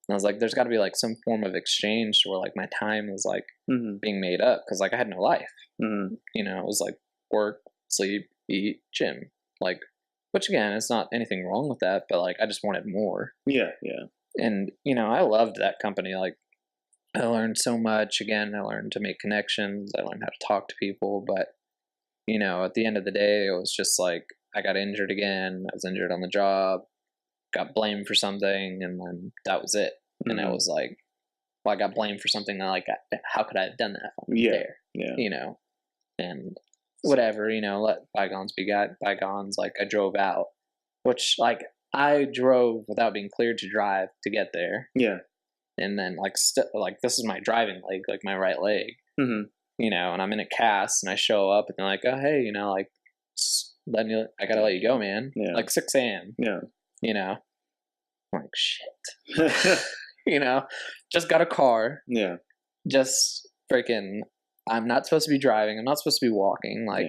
and I was like, there's got to be like some form of exchange where like my time was like being made up, because like I had no life. You know, it was like work, sleep, eat, gym. Like, which again, it's not anything wrong with that, but like I just wanted more. Yeah, yeah. And you know, I loved that company. Like, I learned so much. Again, I learned to make connections. I learned how to talk to people. But you know, at the end of the day, it was just like I got injured again. I was injured on the job, got blamed for something, and then that was it. And I was like, well, I got blamed for something that, like, how could I have done that if I'm there? Yeah. You know, and whatever, you know, let bygones be bygones. Like, I drove out, which, like, I drove without being cleared to drive to get there. Yeah. And then, like, like this is my driving leg, like my right leg. You know, and I'm in a cast, and I show up, and they're like, oh, hey, you know, like, I gotta let you go, man. Yeah. Like 6 a.m. Yeah. You know, I'm like, shit. You know, just got a car. Yeah. Just freaking, I'm not supposed to be driving. I'm not supposed to be walking. Like,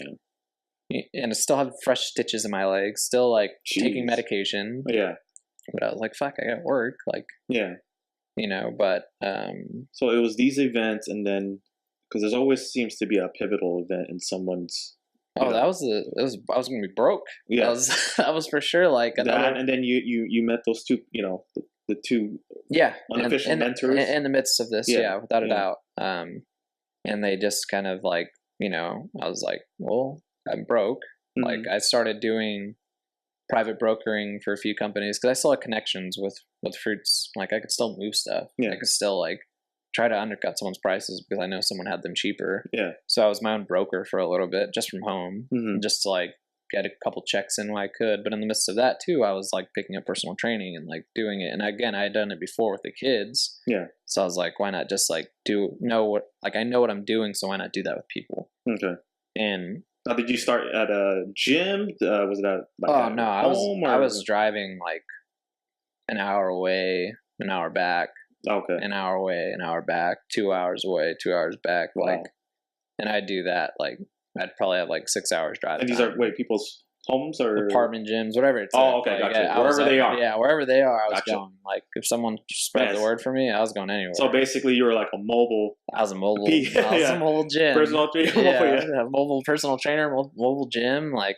and I still have fresh stitches in my legs. Still, like, taking medication. Yeah. But I was like, fuck, I got work. Like, yeah. You know, but. So it was these events, and then, because there always seems to be a pivotal event in someone's. Oh, I was gonna be broke. Yeah. That was for sure. Like, and then you met those two, you know, the two unofficial mentors in the midst of this, without a doubt. And they just kind of like, you know, I was like, well, I'm broke. Like, I started doing private brokering for a few companies because I still had connections with fruits. Like, I could still move stuff. Yeah. I could still like try to undercut someone's prices because I know someone had them cheaper. Yeah. So I was my own broker for a little bit, just from home, just to like get a couple checks in when I could. But in the midst of that too, I was like picking up personal training and like doing it. And again, I had done it before with the kids. Yeah. So I was like, why not just like I know what I'm doing, so why not do that with people? Okay. And now, did you start at a gym? Was it at no, I was driving like an hour away, an hour back. Okay. An hour away, an hour back, 2 hours away, 2 hours back. Wow. Like, and I'd do that. Like, I'd probably have like 6 hours drive. And these are people's homes or apartment gyms, whatever it's. Oh, okay, like, gotcha. Wherever they are. Yeah, wherever they are, I was going. Like, if someone spread the word for me, I was going anywhere. So basically, you were like a mobile. I was a mobile. I was a mobile gym. Personal trainer. Yeah, mobile personal trainer, mobile gym. Like,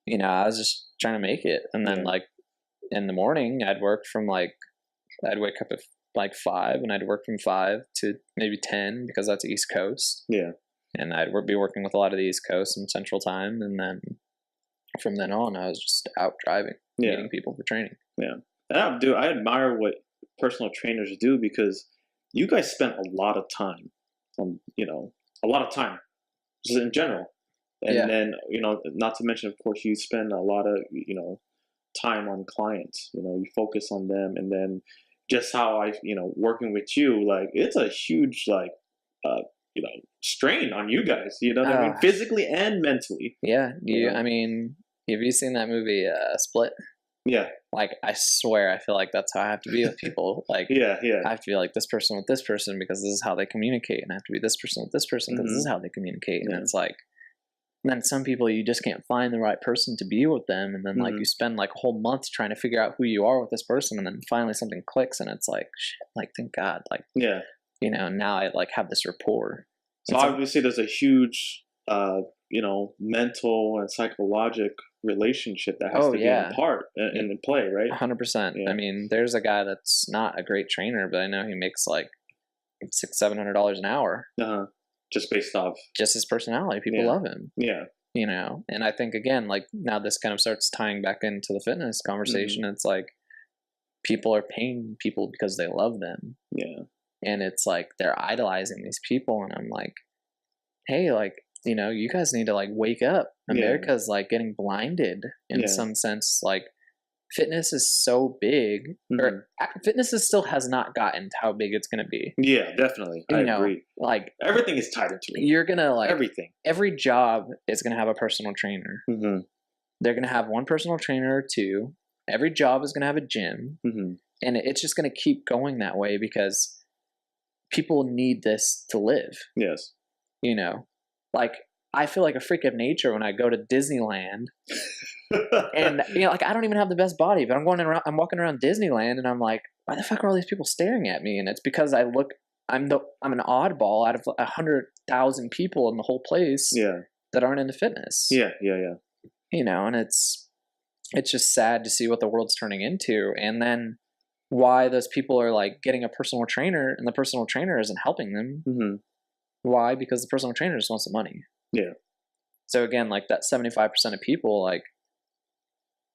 you know, I was just trying to make it. And then like in the morning, I'd wake up at like 5, and I'd work from 5 to maybe 10 because that's East Coast. Yeah. And I'd be working with a lot of the East Coast and Central Time, and then from then on, I was just out driving, meeting people for training. Yeah, and I admire what personal trainers do, because you guys spent a lot of time, a lot of time, just in general, and then not to mention, of course, you spend a lot of time on clients. You focus on them, and then just how working with you, like, it's a huge strain on you guys, what I mean, physically and mentally. Yeah. I mean, have you seen that movie Split? Yeah. Like, I swear, I feel like that's how I have to be with people. Like, I have to be like this person with this person because this is how they communicate, and I have to be this person with this person because this is how they communicate. And it's like, and then some people, you just can't find the right person to be with them, and then like you spend like a whole month trying to figure out who you are with this person, and then finally something clicks, and it's like, shit, like, thank God, like, now I like have this rapport. So obviously there's a huge mental and psychological relationship that has to be in part and in play, right? 100%. I mean, there's a guy that's not a great trainer, but I know he makes like $600-700 an hour. Just based off just his personality. People love him. Yeah. And I think, again, like, now this kind of starts tying back into the fitness conversation. It's like people are paying people because they love them. Yeah. And it's like they're idolizing these people, and I'm like, hey, like, you guys need to like wake up. America's like getting blinded in some sense. Like, fitness is so big, or fitness still has not gotten to how big it's going to be. Yeah, definitely. I agree. Like, everything is tied into it. You're going to like everything. Every job is going to have a personal trainer. They're going to have one personal trainer or two. Every job is going to have a gym. And it's just going to keep going that way because people need this to live. Yes. You know, like I feel like a freak of nature when I go to Disneyland. And you know, like I don't even have the best body, but I'm walking around Disneyland, and I'm like, why the fuck are all these people staring at me? And it's because I'm an oddball out of 100,000 people in the whole place. Yeah. That aren't into fitness. Yeah. You know, and it's just sad to see what the world's turning into, and then why those people are like getting a personal trainer, and the personal trainer isn't helping them. Mm-hmm. Why? Because the personal trainer just wants the money. Yeah. So again, like that 75% of people, like,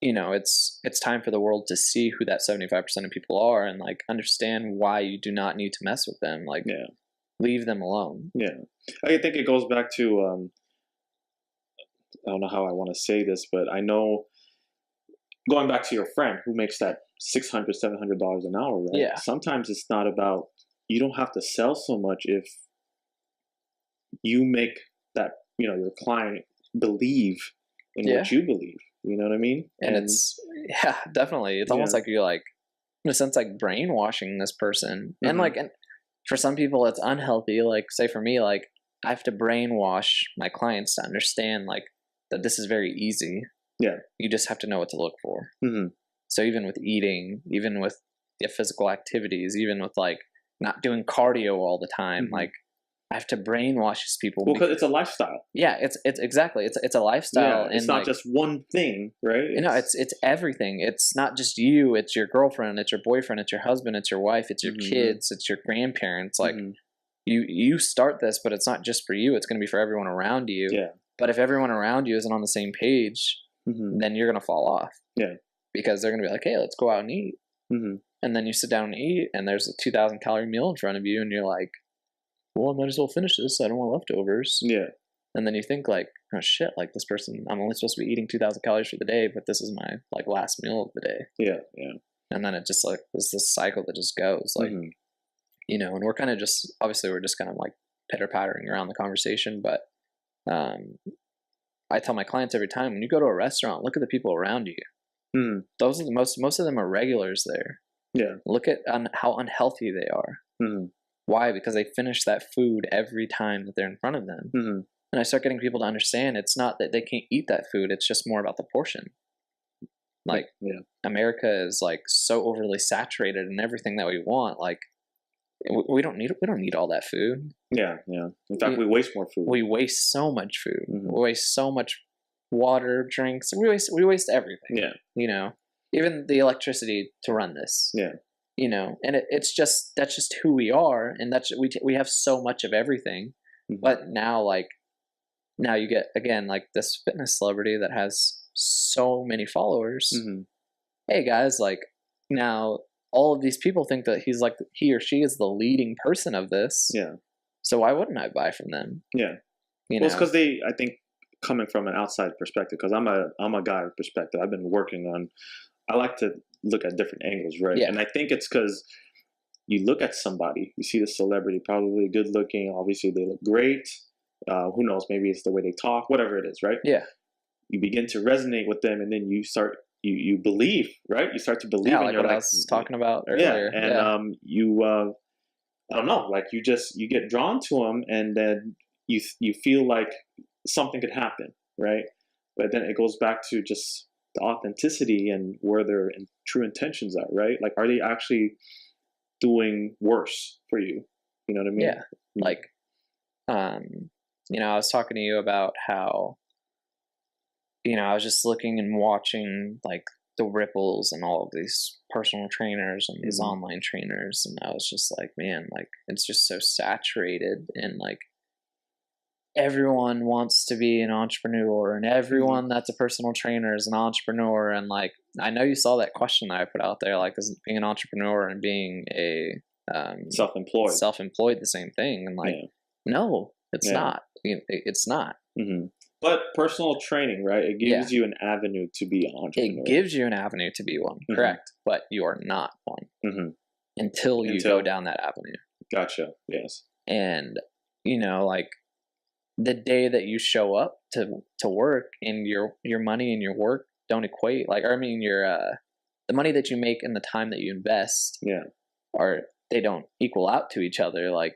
you know, it's time for the world to see who that 75% of people are, and like understand why you do not need to mess with them. Like, leave them alone. Yeah. I think it goes back to, I don't know how I want to say this, but I know going back to your friend who makes that $600, $700 an hour, right? Yeah. Sometimes it's not about, you don't have to sell so much if you make that, you know, your client believe in what you believe. You know what I mean? And it's, definitely. It's almost like you're like, in a sense, like brainwashing this person. And like, and for some people it's unhealthy. Like, say for me, like I have to brainwash my clients to understand like that this is very easy. Yeah. You just have to know what to look for. Mm-hmm. So even with eating, even with physical activities, even with like not doing cardio all the time, like I have to brainwash these people. Well, because it's a lifestyle. Yeah, it's exactly. It's a lifestyle. Yeah, it's not like, just one thing, right? It's everything. It's not just you. It's your girlfriend. It's your boyfriend. It's your husband. It's your wife. It's your kids. It's your grandparents. Like you start this, but it's not just for you. It's going to be for everyone around you. Yeah. But if everyone around you isn't on the same page, then you're going to fall off. Yeah. Because they're going to be like, hey, let's go out and eat. And then you sit down and eat, and there's a 2,000 calorie meal in front of you, and you're like, well, I might as well finish this. I don't want leftovers. Yeah. And then you think like, oh shit, like this person, I'm only supposed to be eating 2,000 calories for the day, but this is my like last meal of the day. Yeah. Yeah. And then it just like, it's this cycle that just goes like, you know, and we're kind of just, obviously we're just kind of like pitter pattering around the conversation. But I tell my clients every time, when you go to a restaurant, look at the people around you. Those are the most of them are regulars there. Yeah. Look at how unhealthy they are. Why? Because they finish that food every time that they're in front of them. And I start getting people to understand it's not that they can't eat that food. It's just more about the portion. Like America is like so overly saturated in everything that we want. Like we don't need all that food. Yeah. Yeah. In fact, we waste more food. We waste so much food. We waste so much water, drinks. We waste everything. Yeah. You know, even the electricity to run this. Yeah. You know, and that's just who we are, and that's we have so much of everything. But now you get again like this fitness celebrity that has so many followers. Hey guys, like now all of these people think that he or she is the leading person of this. Yeah. So why wouldn't I buy from them? Yeah. You know? It's because I think coming from an outside perspective, because I'm a guy perspective. I've been working on. I like to look at different angles, right? Yeah. And I think it's because you look at somebody, you see the celebrity, probably good looking, obviously they look great. Who knows? Maybe it's the way they talk, whatever it is, right? Yeah. You begin to resonate with them, and then you start, you believe, right? You start to believe in your, what I was talking about earlier. Yeah. And you, I don't know, like you get drawn to them, and then you feel like something could happen, right? But then it goes back to just the authenticity and where their true intentions are, right? Like, are they actually doing worse for you? You know what I mean? Yeah. Like, you know, I was talking to you about how, you know, I was just looking and watching like the ripples and all of these personal trainers and these online trainers. And I was just like, man, like it's just so saturated, and like everyone wants to be an entrepreneur, and everyone that's a personal trainer is an entrepreneur. And like, I know you saw that question that I put out there, like, is being an entrepreneur and being a self-employed the same thing? And like, no, it's not. It's not. But personal training, right? It gives you an avenue to be an entrepreneur. It gives you an avenue to be one, correct? But you are not one until you go down that avenue. Gotcha. Yes. And you know, like, the day that you show up to work and your money and your work don't equate, like, I mean, your the money that you make and the time that you invest they don't equal out to each other, like,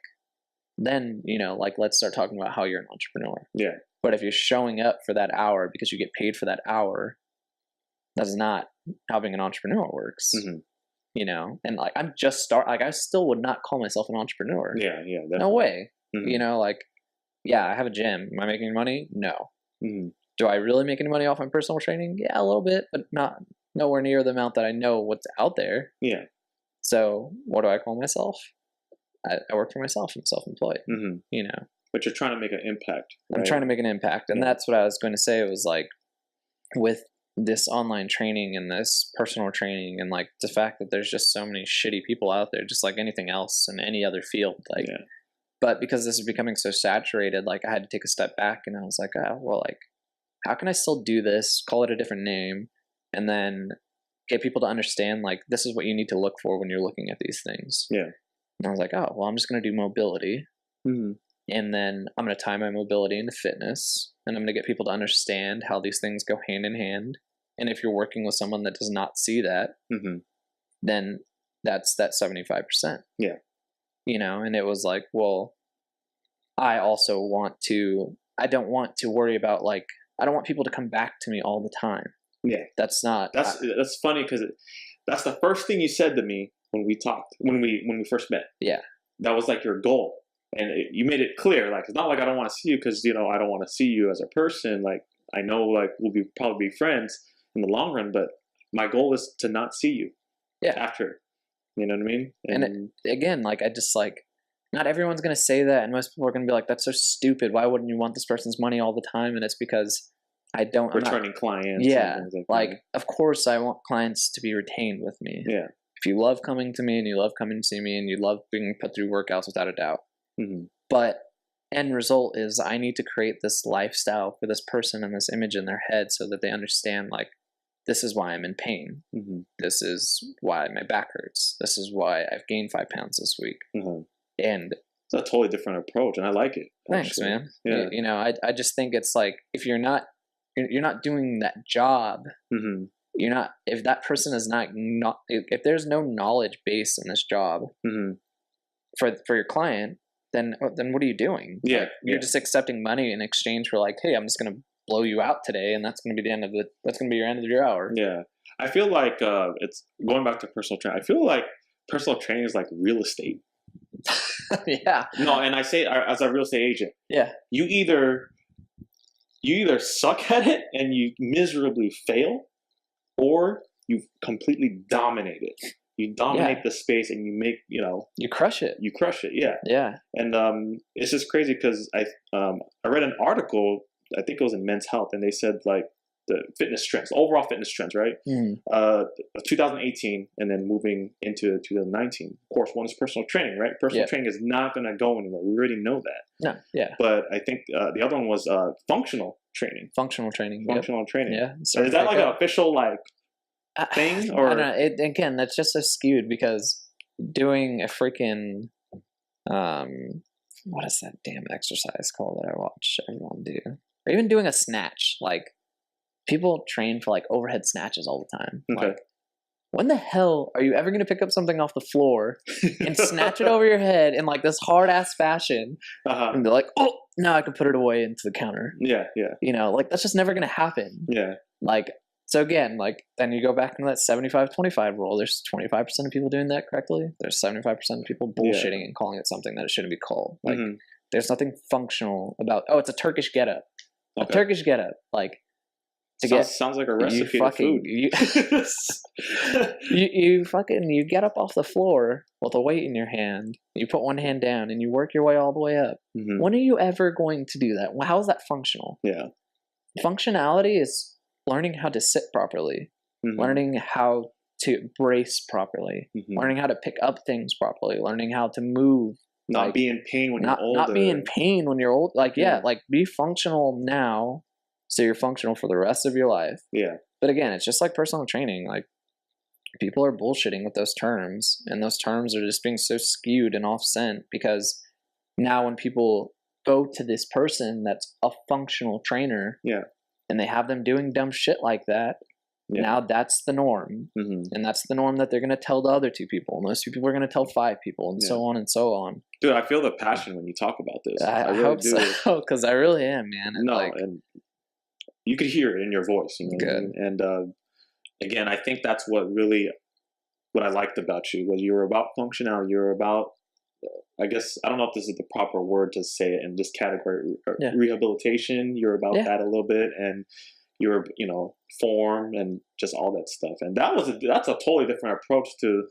then, like, let's start talking about how you're an entrepreneur. Yeah. But if you're showing up for that hour because you get paid for that hour, that's not how being an entrepreneur works. And like, I still would not call myself an entrepreneur. Yeah, definitely. No way. Like, yeah, I have a gym. Am I making money? No. Do I really make any money off my personal training? Yeah, a little bit, but nowhere near the amount that I know what's out there. Yeah. So what do I call myself? I work for myself. I'm self-employed. But you're trying to make an impact. Right? I'm trying to make an impact. And that's what I was going to say. It was like, with this online training and this personal training, and like the fact that there's just so many shitty people out there, just like anything else in any other field. Like, but because this is becoming so saturated, like, I had to take a step back, and I was like, oh, well, like, how can I still do this, call it a different name, and then get people to understand, like, this is what you need to look for when you're looking at these things. Yeah. And I was like, oh, well, I'm just going to do mobility. And then I'm going to tie my mobility into fitness, and I'm going to get people to understand how these things go hand in hand. And if you're working with someone that does not see that, then that's that 75%. Yeah. And it was like, well, I don't want to worry about, like, I don't want people to come back to me all the time. Yeah. That's funny, because that's the first thing you said to me when we talked, when we first met. Yeah. That was like your goal. And you made it clear, like, it's not like I don't want to see you because, I don't want to see you as a person. Like, I know, like, we'll probably be friends in the long run, but my goal is to not see you after. You know what I mean? And again, like, I just, like, not everyone's going to say that. And most people are going to be like, that's so stupid. Why wouldn't you want this person's money all the time? And it's because returning clients. Yeah. Like, of course I want clients to be retained with me. Yeah. If you love coming to me and you love coming to see me and you love being put through workouts, without a doubt. But end result is I need to create this lifestyle for this person and this image in their head so that they understand, like, this is why I'm in pain. This is why my back hurts. This is why I've gained 5 pounds this week. And it's a totally different approach, and I like it. Thanks, man. Yeah. I just think it's like, if you're not doing that job, if that person is not if there's no knowledge base in this job for your client, then what are you doing? Yeah. Like, you're just accepting money in exchange for, like, hey, I'm just going to blow you out today, and that's going to be that's going to be your end of your hour. Yeah. I feel like it's going back to personal training. I feel like personal training is like real estate. Yeah. No, and I say as a real estate agent. Yeah. You either suck at it and you miserably fail, or you completely dominate it. You dominate the space and you make, you crush it. You crush it. Yeah. Yeah. And it's just crazy because I read an article, I think it was in Men's Health, and they said, like, the fitness trends, overall fitness trends, right? 2018 and then moving into 2019. Of course, one is personal training, right? Personal training is not going to go anywhere. We already know that. No. Yeah. But I think the other one was functional training. Functional training. Yeah. So is that like an official, like, thing? Or I don't know. Again, that's just so skewed, because doing a freaking what is that damn exercise called that I watch everyone do? Or even doing a snatch. Like, people train for, like, overhead snatches all the time. Okay. Like, when the hell are you ever going to pick up something off the floor and snatch it over your head in, like, this hard ass fashion and be like, oh, now I can put it away into the counter? Yeah. Yeah. Like, that's just never going to happen. Yeah. Like, so again, like, then you go back into that 75-25 rule. There's 25% of people doing that correctly. There's 75% of people bullshitting and calling it something that it shouldn't be called. Like, there's nothing functional about, oh, it's a Turkish getup. Okay. A Turkish getup. Like, sounds like a recipe for food. You get up off the floor with a weight in your hand. You put one hand down and you work your way all the way up. When are you ever going to do that? How is that functional? Yeah. Functionality is learning how to sit properly, learning how to brace properly, learning how to pick up things properly, learning how to move. Not be in pain when you're older. Not be in pain when you're old. Like, like, be functional now, so you're functional for the rest of your life. Yeah. But again, it's just like personal training. Like, people are bullshitting with those terms, and those terms are just being so skewed and off-cent, because now when people go to this person that's a functional trainer, and they have them doing dumb shit like that, Yeah. Now that's the norm. And that's the norm that they're going to tell the other 2 people. And those 2 people are going to tell 5 people, and so on and so on. Dude, I feel the passion when you talk about this. I really hope do. so, because I really am, man. No, Like, and you could hear it in your voice. You know what I mean? And again, I think that's what I liked about you, was you were about functionality. You're about, I guess, I don't know if this is the proper word to say it in this category, rehabilitation. You're about that a little bit, and you're, form and just all that stuff. And that's a totally different approach to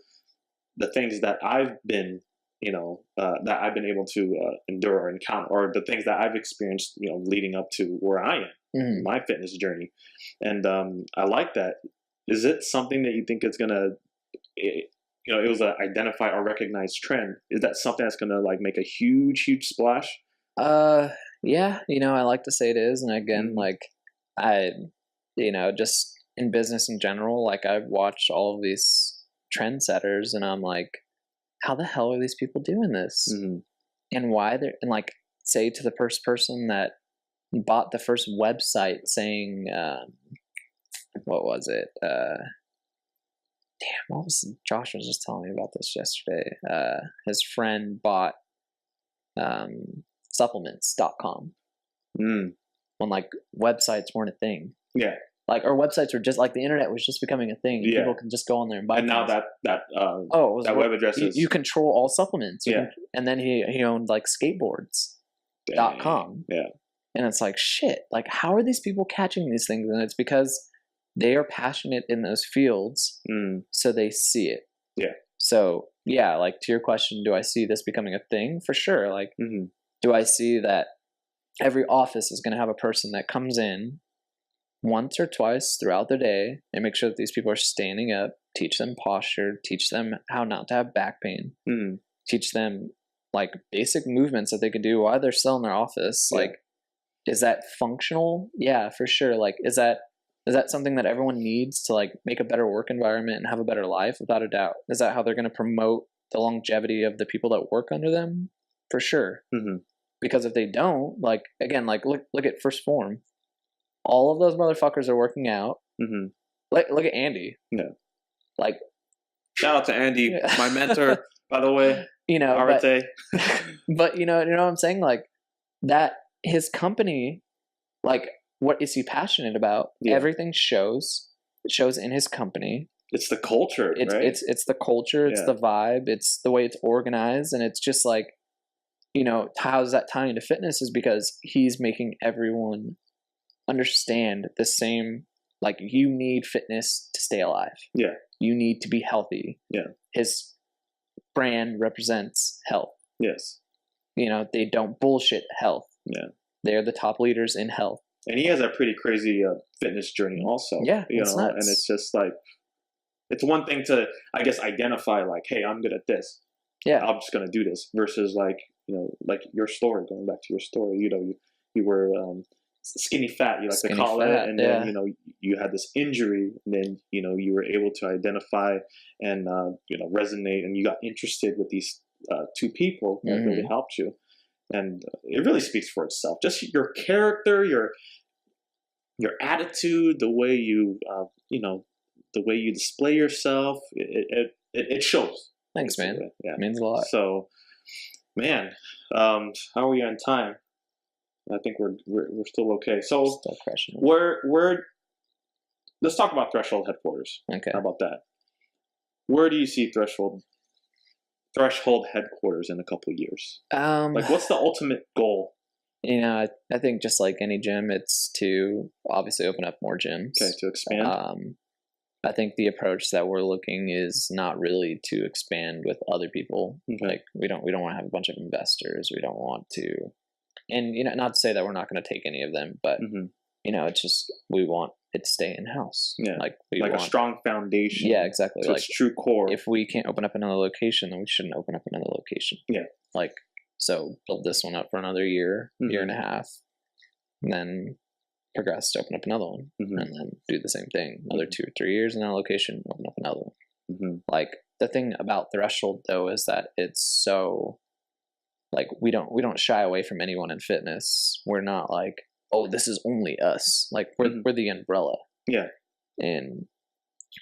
the things that I've been, that I've been able to endure or encounter, or the things that I've experienced, leading up to where I am, my fitness journey. And I like that. Is it something that you think is gonna, it was an identified or recognized trend? Is that something that's gonna like make a huge splash? Yeah, I like to say it is. And again, like I, just in business in general, like I've watched all of these trendsetters, and I'm like, how the hell are these people doing this? And why they're, and like, say to the first person that bought the first website saying, what was it? Damn, Josh was just telling me about this yesterday. His friend bought supplements.com when like websites weren't a thing. Yeah. Like, or websites were just like, the internet was just becoming a thing. Yeah. People can just go on there and buy. And things. Now that web address is, you control all supplements. And then he owned like skateboards.com. Yeah. And it's like, shit, like, how are these people catching these things? And it's because they are passionate in those fields. So they see it. Yeah. So yeah, like to your question, do I see this becoming a thing? For sure. Like, do I see that every office is going to have a person that comes in once or twice throughout the day and make sure that these people are standing up, teach them posture, teach them how not to have back pain, teach them like basic movements that they can do while they're still in their office. Yeah. Like, is that functional? Yeah, for sure. Like, is that something that everyone needs to like make a better work environment and have a better life? Without a doubt. Is that how they're going to promote the longevity of the people that work under them? For sure. Because if they don't, like, again, like look at First Form. All of those motherfuckers are working out. Look at Andy. Yeah. Like, shout out to Andy, my mentor, by the way. But you know what I'm saying? Like, that his company, like, what is he passionate about? Yeah. Everything shows. It shows in his company. It's the culture, right? It's the culture. It's the vibe. It's the way it's organized, and it's just like, how does that tie into fitness? Is because he's making everyone understand the same. Like, you need fitness to stay alive. Yeah. You need to be healthy. Yeah. His brand represents health. Yes. They don't bullshit health. Yeah. They're the top leaders in health. And he has a pretty crazy fitness journey also. Yeah, nuts. And it's just like, it's one thing to, I guess, identify like, hey, I'm good at this. Yeah. I'm just going to do this, versus like, like your story, going back to your story, you were skinny fat, you like to call it. And then, you had this injury, and then, you were able to identify and, resonate, and you got interested with these 2 people that really helped you. And it really speaks for itself. Just your character, your attitude, the way you, the way you display yourself, it shows. Thanks, man. Yeah, it means a lot. So, man, how are we on time? I think we're still okay. So, still crushing. Let's talk about Threshold headquarters. Okay. How about that? Where do you see Threshold headquarters in a couple of years? Like, what's the ultimate goal? I think just like any gym, it's to obviously open up more gyms. Okay, to expand. I think the approach that we're looking is not really to expand with other people. Okay. Like, we don't want to have a bunch of investors. We don't want to, and not to say that we're not going to take any of them, but it's just, we want it to stay in house. Yeah, like a strong foundation. Yeah, exactly. So like its true core. If we can't open up another location, then we shouldn't open up another location. Yeah, like, so build this one up for another year, year and a half, and then progress to open up another one, and then do the same thing, another 2 or 3 years in that location, open up another one. Like, the thing about Threshold though is that it's so, like, we don't shy away from anyone in fitness. We're not like, oh, this is only us. Like, we're the umbrella. Yeah. And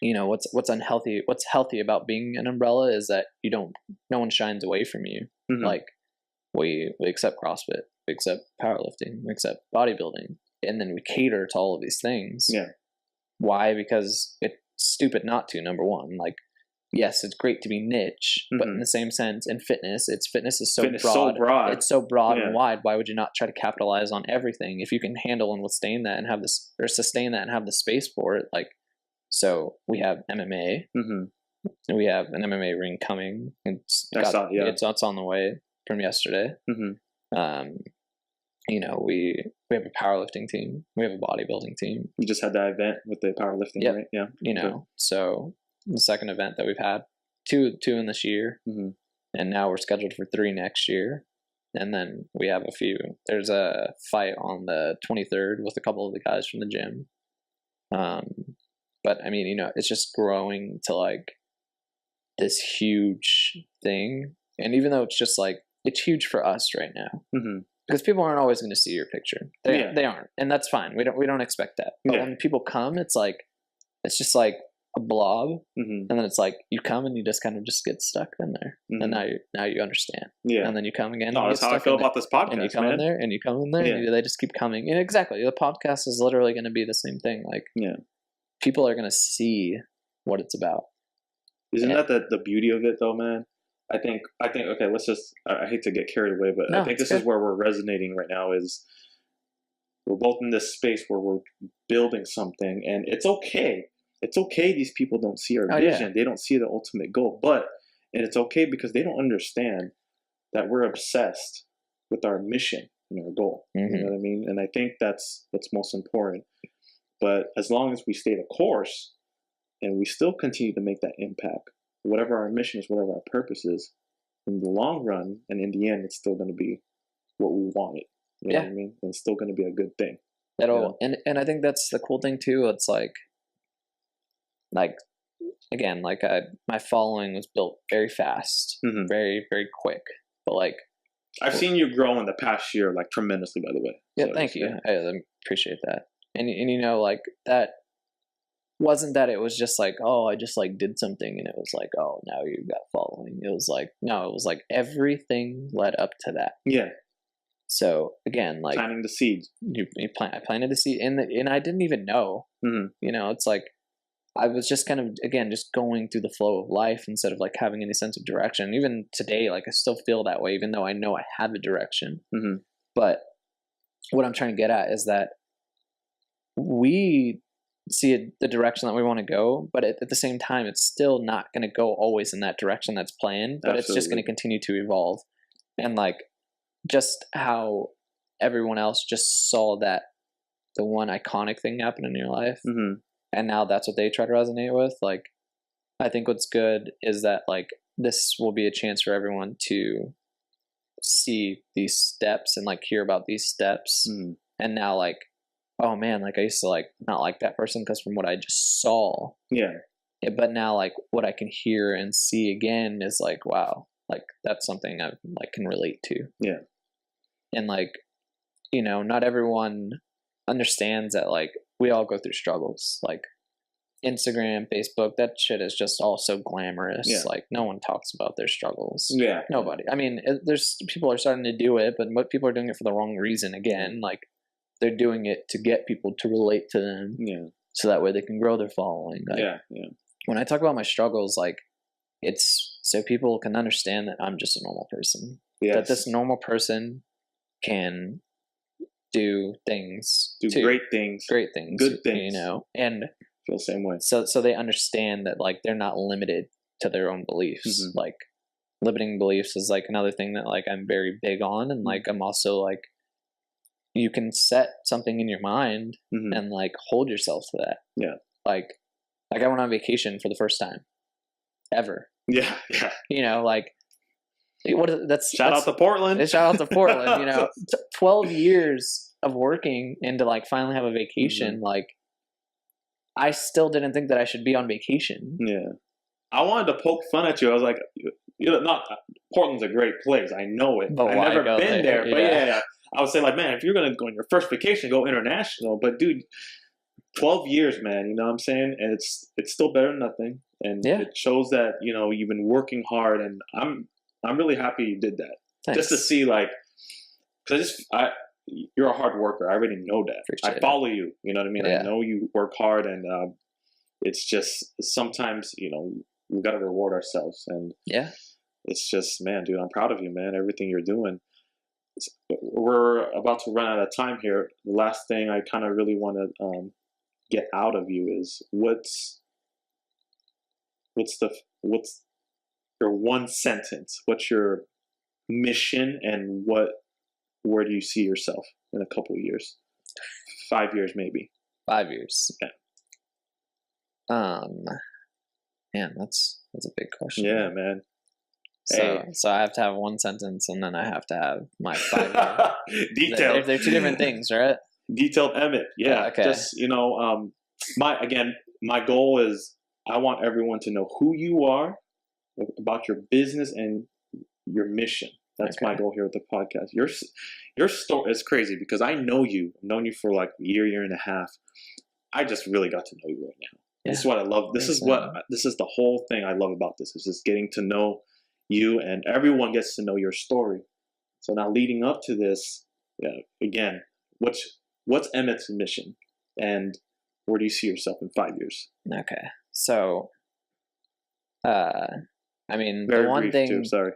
what's unhealthy, what's healthy about being an umbrella is that no one shines away from you. Mhm. Like we accept CrossFit, we accept powerlifting, we accept bodybuilding, and then we cater to all of these things. Yeah. Why? Because it's stupid not to, number one. Like, yes, it's great to be niche, but in the same sense, in fitness is so broad. It's so broad and wide. Why would you not try to capitalize on everything if you can handle and withstand that and have this, or sustain that and have the space for it? Like, so we have MMA. And we have an MMA ring coming. It's on the way from yesterday. We have a powerlifting team. We have a bodybuilding team. You just had that event with the powerlifting, right? Yeah. So the second event that we've had, two in this year, and now we're scheduled for 3 next year. And then we have a few. There's a fight on the 23rd with a couple of the guys from the gym. But I mean, it's just growing to like this huge thing. And even though it's just like, it's huge for us right now, because people aren't always going to see your picture. They aren't. And that's fine. We don't expect that. But when people come, it's just like a blob. And then it's like, you come and you just kind of just get stuck in there. And now you understand. Yeah. And then you come again. No, that's how I feel about this podcast, and you come in there and you come in there and they just keep coming. And exactly. The podcast is literally going to be the same thing. Like, people are going to see what it's about. Isn't that the beauty of it though, man? I think, okay, let's just, I hate to get carried away, but I think this is where we're resonating right now is we're both in this space where we're building something, and it's okay. It's okay these people don't see our vision. They don't see the ultimate goal, and it's okay because they don't understand that we're obsessed with our mission and our goal. You know what I mean? And I think that's what's most important. But as long as we stay the course and we still continue to make that impact, whatever our mission is, whatever our purpose is, in the long run and in the end, it's still going to be what we wanted. You know what I mean? And it's still going to be a good thing. And I think that's the cool thing too. It's like again, my following was built very fast, very, very quick. But like, I've seen you grow in the past year, like tremendously, by the way. Yeah, so, thank you. I appreciate that. And like that wasn't that it was just like, oh, I just like did something and it was like, oh, now you got following. It was like, no, it was like everything led up to that. Yeah. So again, like planting the seeds. I planted the seed and I didn't even know. It's like I was just kind of again just going through the flow of life instead of like having any sense of direction. Even today, like I still feel that way, even though I know I have a direction. But what I'm trying to get at is that we see the direction that we want to go, but at the same time, it's still not going to go always in that direction that's planned, but it's just going to continue to evolve. And like just how everyone else just saw that the one iconic thing happen in your life, and now that's what they try to resonate with. Like, I think what's good is that like this will be a chance for everyone to see these steps and like hear about these steps, and now like, oh man, like I used to like not like that person because from what I just saw. But now like what I can hear and see again is like, wow, like that's something I like can relate to. And like, not everyone understands that like we all go through struggles. Like Instagram, Facebook, that shit is just all so glamorous. Like no one talks about their struggles. Nobody. I mean, there's people are starting to do it, but people are doing it for the wrong reason again. Like they're doing it to get people to relate to them, so that way they can grow their following. Like, when I talk about my struggles, like it's so people can understand that I'm just a normal person. That this normal person can do things, great things, good things, and feel the same way. So they understand that like they're not limited to their own beliefs. Like limiting beliefs is like another thing that like I'm very big on, and like I'm also like, you can set something in your mind and like hold yourself to that. Like I went on vacation for the first time ever. Like shout out to Portland. Shout out to Portland. 12 years of working and to like finally have a vacation. Like I still didn't think that I should be on vacation. I wanted to poke fun at you. I was like, not Portland's a great place. I know it. But I've never been there. But I would say like, man, if you're going to go on your first vacation, go international. But dude, 12 years, man. You know what I'm saying? And it's still better than nothing. And Yeah. it shows that, you know, you've been working hard, and I'm really happy you did that. Thanks. Just to see, like, because you're a hard worker. I already know that. Appreciate I follow you. You know what I mean? Yeah. I know you work hard, and it's just sometimes, you know, we got to reward ourselves. And yeah, it's just, man, dude, I'm proud of you, man. Everything you're doing. We're about to run out of time here. The last thing I kind of really want to get out of you is what's your one sentence? What's your mission, and where do you see yourself in a couple of years? 5 years, maybe. 5 years. Yeah. Man, that's a big question. Yeah, man. So I have to have one sentence, and then I have to have my 5 year. Detailed. They're two different things, right? Detailed Emmett. Yeah. Okay. Just, you know, my goal is I want everyone to know who you are, about your business and your mission. That's my goal here with the podcast. Your story is crazy because I know you. I've known you for like a year and a half. I just really got to know you right now. Yeah. This is what I love. This is the whole thing I love about this, is just getting to know you, and everyone gets to know your story. So now leading up to this, again, what's Emmett's mission, and where do you see yourself in 5 years? Okay. So, I mean, Very the one brief thing. too, sorry.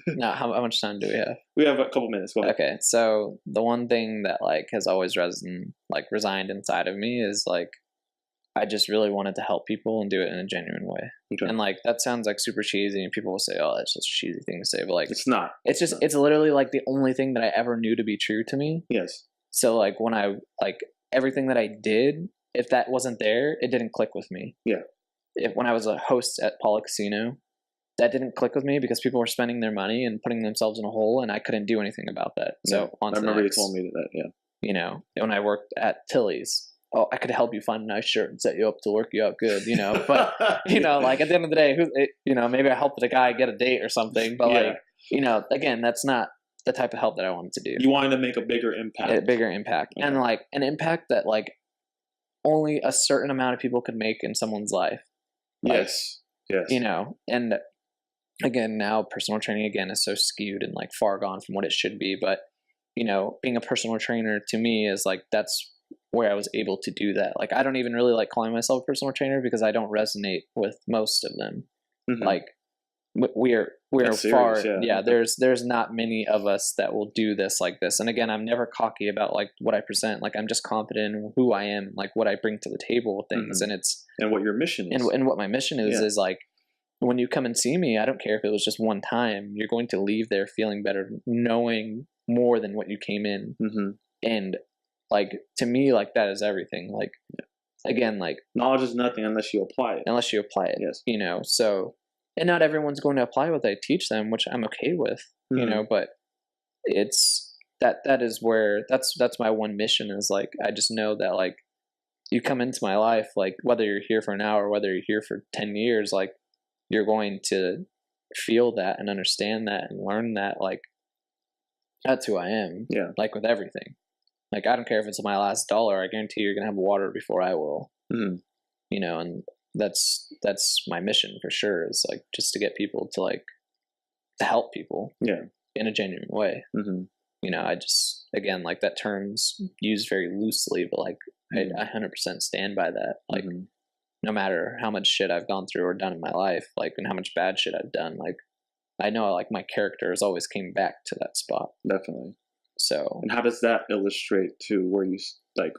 No, how much time do we have? We have a couple minutes. Go ahead. Okay, so the one thing that like has always resigned inside of me is like, I just really wanted to help people and do it in a genuine way. Okay. And like that sounds like super cheesy, and people will say, "Oh, that's just a cheesy thing to say," but like it's not. It's literally like the only thing that I ever knew to be true to me. Yes. So like when I everything that I did, if that wasn't there, it didn't click with me. Yeah. When I was a host at Paula Casino, that didn't click with me because people were spending their money and putting themselves in a hole, and I couldn't do anything about that. So I remember you told me that. Yeah. You know, when I worked at Tilly's, I could help you find a nice shirt and set you up to work you out good, you know. But you know, like at the end of the day, maybe I helped the guy get a date or something. But like, you know, again, that's not the type of help that I wanted to do. You wanted to make a bigger impact. A bigger impact, and like an impact that like only a certain amount of people could make in someone's life. Like, yes. You know, and again, now personal training again is so skewed and like far gone from what it should be. But you know, being a personal trainer to me is like that's where I was able to do that. Like I don't even really like calling myself a personal trainer because I don't resonate with most of them. Mm-hmm. Like we're far there's not many of us that will do this like this. And again, I'm never cocky about like what I present. Like I'm just confident in who I am, like what I bring to the table with things. Mm-hmm. And what your mission is. And what my mission is like when you come and see me, I don't care if it was just one time, you're going to leave there feeling better, knowing more than what you came in. Mm-hmm. And like to me, like that is everything. Like again, like knowledge is nothing unless you apply it. Yes. You know, so and not everyone's going to apply what I teach them, which I'm okay with, mm-hmm. you know, but it's that is where that's my one mission is like, I just know that like you come into my life, like whether you're here for an hour, whether you're here for 10 years, like you're going to feel that and understand that and learn that, like that's who I am. Yeah. Like with everything. Like, I don't care if it's my last dollar. I guarantee you're going to have water before I will. Mm-hmm. You know, and that's my mission for sure, is like just to get people to like to help people in a genuine way. Mm-hmm. You know, I just, again, like that term's used very loosely, but like mm-hmm. I 100% stand by that. Like mm-hmm. no matter how much shit I've gone through or done in my life, like and how much bad shit I've done, like I know like my character has always came back to that spot. Definitely. So, and how does that illustrate to where you like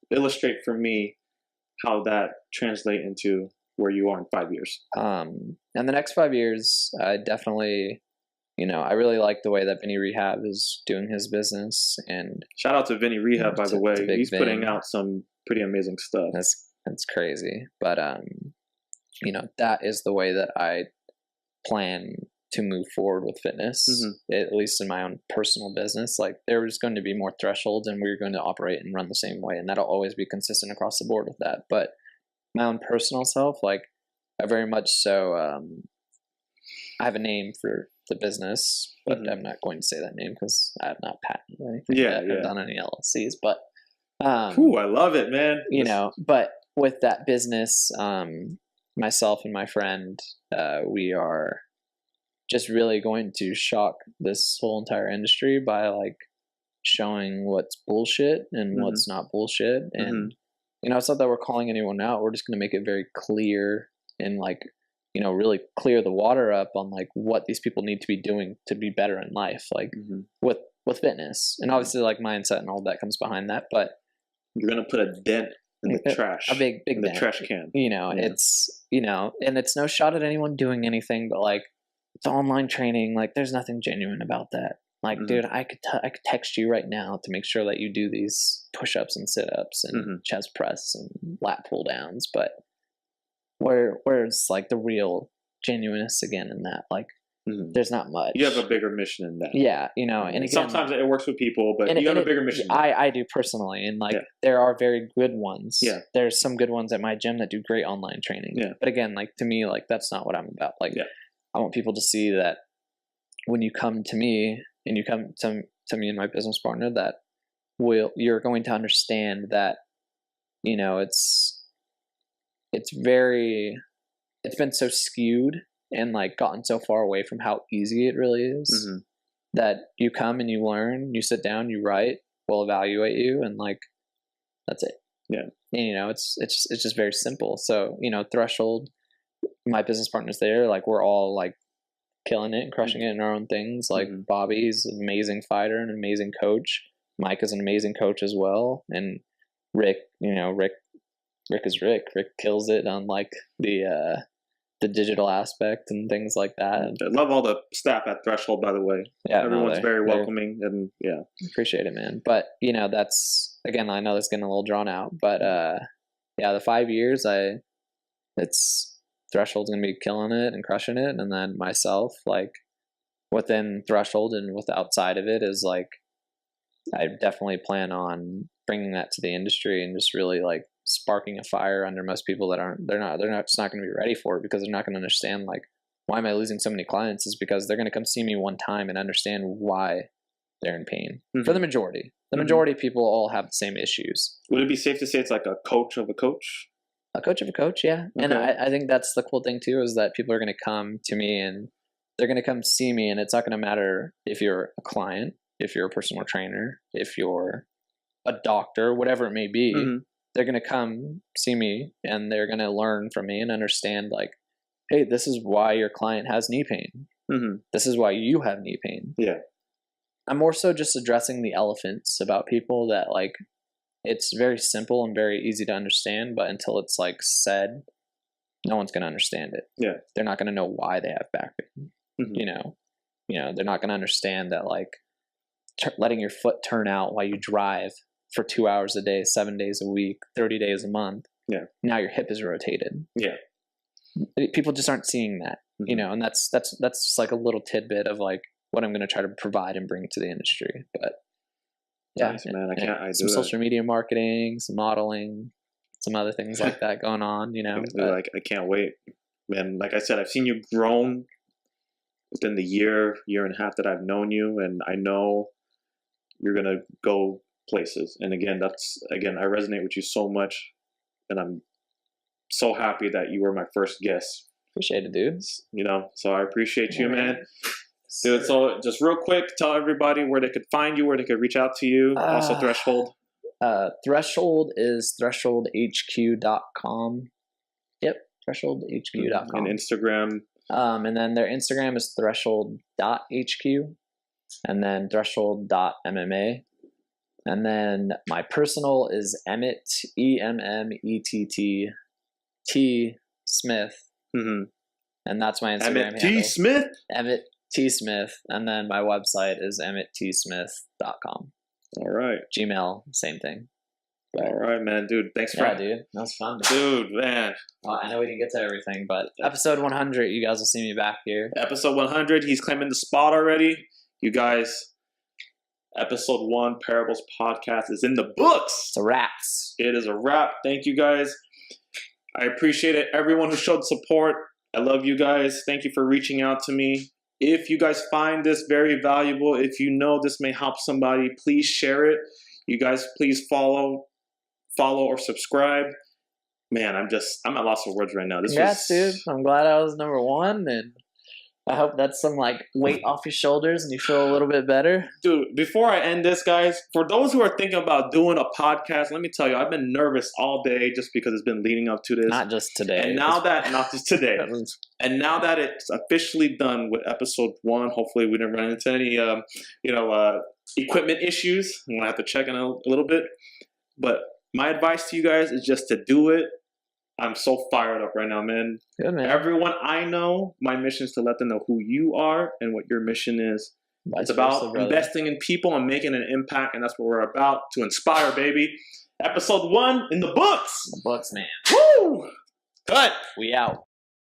illustrate for me how that translate into where you are in 5 years? And the next 5 years, I definitely, you know, I really like the way that Vinny Rehab is doing his business. And shout out to Vinny Rehab, by the way. He's putting out some pretty amazing stuff. That's crazy. But you know, that is the way that I plan to move forward with fitness, mm-hmm. at least in my own personal business. Like there's going to be more thresholds and we're going to operate and run the same way. And that'll always be consistent across the board with that. But my own personal self, like I very much so, I have a name for the business, but mm-hmm. I'm not going to say that name because I have not patented anything. I've done any LLCs, but Ooh, I love it, man. You know, but with that business, myself and my friend, we are just really going to shock this whole entire industry by like showing what's bullshit and Mhm. what's not bullshit. And, Mhm. you know, it's not that we're calling anyone out. We're just going to make it very clear and like, you know, really clear the water up on like what these people need to be doing to be better in life, like Mhm. with fitness. And obviously like mindset and all that comes behind that, but You're gonna put a dent in the trash. a big in the dent. trash can. You know, Yeah. it's, you know, and it's no shot at anyone doing anything, but like it's online training, like there's nothing genuine about that. Like, Mhm. dude, I could text you right now to make sure that you do these push-ups and sit-ups and Mhm. chest press and lat pull downs, but where's like the real genuineness again in that? Like, Mhm. there's not much. You have a bigger mission in that. Yeah, you know, and again, sometimes it works with people, but and you have it- a bigger mission. than that. I do personally, and like Yeah. there are very good ones. Yeah. There's some good ones at my gym that do great online training. Yeah. But again, like to me, like that's not what I'm about. Like Yeah. I want people to see that when you come to me and you come to me and my business partner, that you're going to understand that, you know, it's been so skewed and like gotten so far away from how easy it really is. Mhm. That you come and you learn, you sit down, you write, we'll evaluate you, and like that's it. Yeah. And you know, it's just very simple. So, you know, Threshold, my business partners there, like we're all like killing it and crushing it in our own things. Like Mhm. Bobby's an amazing fighter and an amazing coach. Mike is an amazing coach as well. And Rick, you know, Rick is Rick. Rick kills it on like the digital aspect and things like that. I love all the staff at Threshold, by the way. Yeah, Everyone's they're very welcoming, and yeah. Appreciate it, man. But you know, that's again, I know that's getting a little drawn out, but yeah, the 5 years, it's Threshold's gonna be killing it and crushing it, and then myself, like within Threshold and with outside of it, is like I definitely plan on bringing that to the industry and just really like sparking a fire under most people that they're just not going to be ready for it, because they're not going to understand like, why am I losing so many clients? Is because they're going to come see me one time and understand why they're in pain. Mhm. For the majority of people all have the same issues. Would it be safe to say it's like a coach of a coach? A coach of a coach, yeah. And Okay. I think that's the cool thing too, is that people are going to come to me and they're going to come see me, and it's not going to matter if you're a client, if you're a personal trainer, if you're a doctor, whatever it may be. Mhm. They're going to come see me and they're going to learn from me and understand like, hey, this is why your client has knee pain. Mhm. This is why you have knee pain. Yeah. I'm more so just addressing the elephants about people that like, it's very simple and very easy to understand, but until it's like said, no one's going to understand it. Yeah. They're not going to know why they have back pain. Mhm. You know, they're not going to understand that like letting your foot turn out while you drive for 2 hours a day, 7 days a week, 30 days a month. Yeah. Now your hip is rotated. Yeah. People just aren't seeing that, you know, and that's just like a little tidbit of like what I'm going to try to provide and bring to the industry. But yeah, Nice, man. I do some that. social media marketing, some modeling, some other things like that going on, you know. But, Like, I can't wait, man. Like I said, I've seen you grown within the year and a half that I've known you, and I know you're gonna go places. And again, I resonate with you so much, and I'm so happy that you were my first guest. appreciate it, dude. You know, so I appreciate you, Yeah, man. Dude, so just real quick, tell everybody where they could find you, where they could reach out to you. Also, Threshold. Threshold is thresholdhq.com. Yep, thresholdhq.com. And Instagram. And then their Instagram is threshold.hq, and then threshold.mma. And then my personal is Emmett, EMMETT, T Smith. Mm-hmm. And that's my Instagram Emmett T. handle. Smith? Emmett T. Smith. And then my website is emmettsmith.com. All right. Gmail, same thing. All right, man. Dude, thanks for... Yeah, dude. That was fun. Dude, man. I know we didn't get to everything, but episode 100, you guys will see me back here. Episode 100, he's claiming the spot already. You guys, episode 1, Parables Podcast is in the books. It's a wraps. It is a wrap. Thank you, guys. I appreciate it. Everyone who showed support. I love you guys. Thank you for reaching out to me. If you guys find this very valuable, if you know this may help somebody, please share it. You guys, please follow follow or subscribe. Man, I'm at loss of words right now. Congrats, dude. I'm glad I was number one, and I hope that's some like weight off your shoulders and you feel a little bit better. Dude, before I end this, guys, for those who are thinking about doing a podcast, let me tell you, I've been nervous all day just because it's been leading up to this. Not just today. And not just today. And now that it's officially done with episode 1, hopefully we didn't run into any, equipment issues. I'm going to have to check in a little bit. But my advice to you guys is just to do it. I'm so fired up right now, man. Good, man. Everyone I know, my mission is to let them know who you are and what your mission is. It's about investing in people and making an impact, and that's what we're about, to inspire, baby. Episode 1 in the books. The books, man. Woo! Cut. We out.